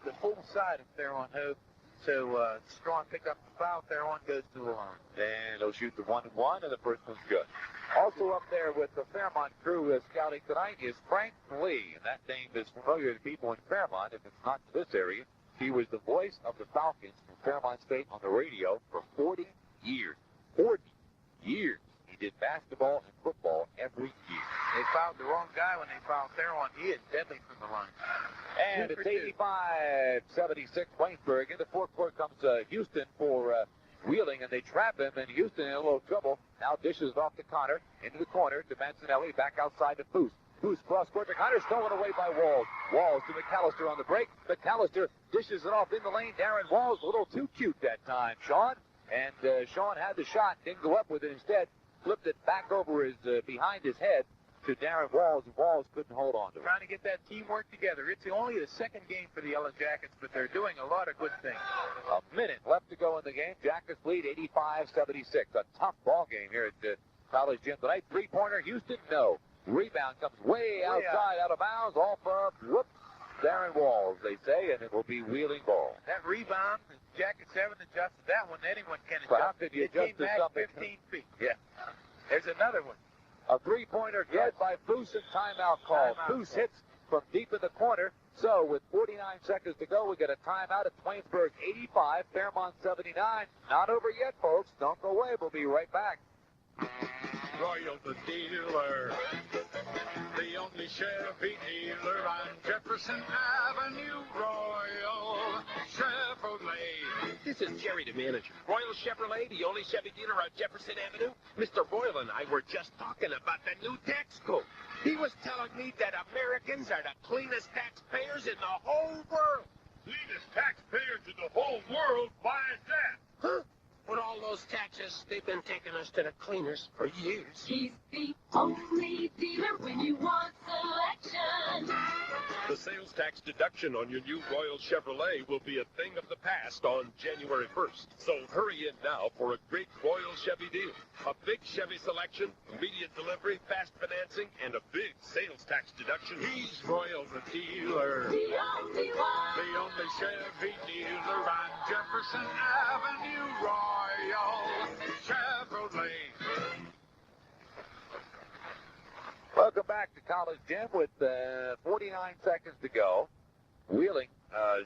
the full side of Theron Hogue. So Strawn picked up the foul. Theron goes to the line. And he'll shoot the 1-1, and the first one's good. Also up there with the Fairmont crew scouting tonight is Frank Lee. And that name is familiar to people in Fairmont. If it's not to this area, he was the voice of the Falcons from Fairmont State on the radio for 40 years. 40 years. He did basketball and football every year. They fouled the wrong guy when they fouled Theron. He is deadly from the line. And it's 85-76 Waynesburg. Into forecourt comes Houston for Wheeling, and they trap him, and Houston in a little trouble. Now dishes it off to Connor, into the corner to Mancinelli, back outside to Foose. Foose cross-court to Connor, stolen away by Walls. Walls to McAllister on the break. McAllister dishes it off in the lane. Darren Walls, a little too cute that time, Sean. And Sean had the shot, didn't go up with it. Instead, flipped it back over his behind his head to Darren Walls, and Walls couldn't hold on to it. Trying to get that teamwork together. It's only the second game for the Yellow Jackets, but they're doing a lot of good things. A minute left to go in the game. Jackets lead 85-76. A tough ball game here at the College Gym tonight. Three-pointer, Houston, no. Rebound comes way outside, out of bounds, off of, Darren Walls, they say, and it will be Wheeling ball. That rebound, the Jackets haven't adjusted that one. Anyone can adjust. But how could you it adjust came to back something? 15 feet. Yeah. There's another one. A three-pointer get by Foose, and timeout called. Foose hits from deep in the corner. So with 49 seconds to go, we get a timeout at Waynesburg 85, Fairmont 79. Not over yet, folks. Don't go away. We'll be right back. Royal the dealer, the only Chevy dealer on Jefferson Avenue. Royal Chevrolet. This is Jerry, the manager. Royal Chevrolet, the only Chevy dealer on Jefferson Avenue. Mr. Royal and I were just talking about the new tax code. He was telling me that Americans are the cleanest taxpayers in the whole world. Cleanest taxpayers in the whole world? Why is that? Huh? With all those taxes, they've been taking us to the cleaners for years. He's the only dealer when you want selection. The sales tax deduction on your new Royal Chevrolet will be a thing of the past on January 1st. So hurry in now for a great Royal Chevy deal. A big Chevy selection, immediate delivery, fast financing, and a big sales tax deduction. He's Royal the dealer, The only one. the only Chevy dealer on Jefferson Avenue. Royal Chevrolet. Welcome back to College Gym with 49 seconds to go. Wheeling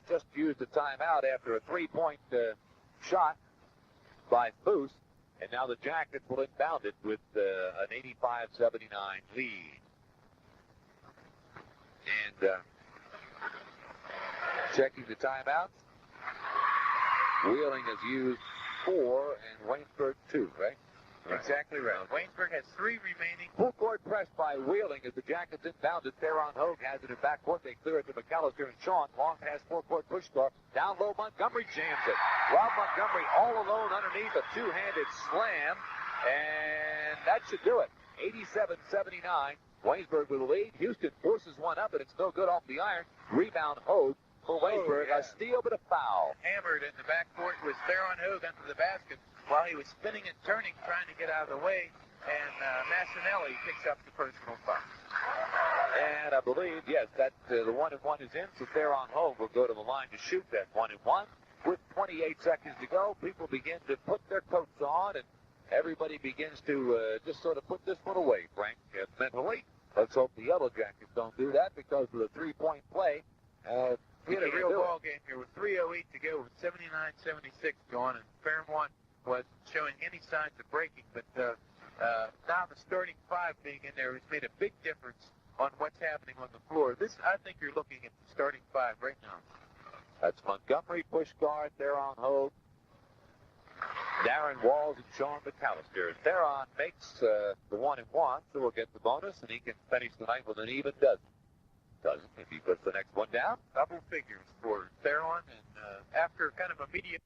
just used a timeout after a three-point shot by Foose. And now the Jackets will inbound it with an 85-79 lead. And checking the timeouts, Wheeling has used 4 and Waynesburg 2, right? Exactly right. Waynesburg has 3 remaining. Full court press by Wheeling as the Jackets inbound it. Theron Hogue has it in backcourt. They clear it to McAllister and Sean. Long pass forecourt push score. Down low, Montgomery jams it. Rob Montgomery all alone underneath a two-handed slam. And that should do it. 87-79. Waynesburg with the lead. Houston forces one up, and it's no good off the iron. Rebound Hogue for Waynesburg. A steal, but a foul. Hammered in the backcourt with Theron Hogue under the basket. while he was spinning and turning, trying to get out of the way, and Massinelli picks up the personal foul. And I believe, yes, that the 1-1 is in, so Theron Hogue will go to the line to shoot that 1-1. With 28 seconds to go, people begin to put their coats on, and everybody begins to just sort of put this one away, Frank, mentally. Let's hope the Yellow Jackets don't do that because of the three-point play. We had a real ball game here with 3:08 to go, with 79-76 going, and Fairmont was showing any signs of breaking. But now the starting five being in there has made a big difference on what's happening on the floor. I think you're looking at the starting five right now. That's Montgomery, push guard, Theron Hogue, Darren Walls, and Sean McAllister. Theron makes the 1-1, so we'll get the bonus, and he can finish the night with an even dozen. If he puts the next one down. Double figures for Theron, and after kind of a medium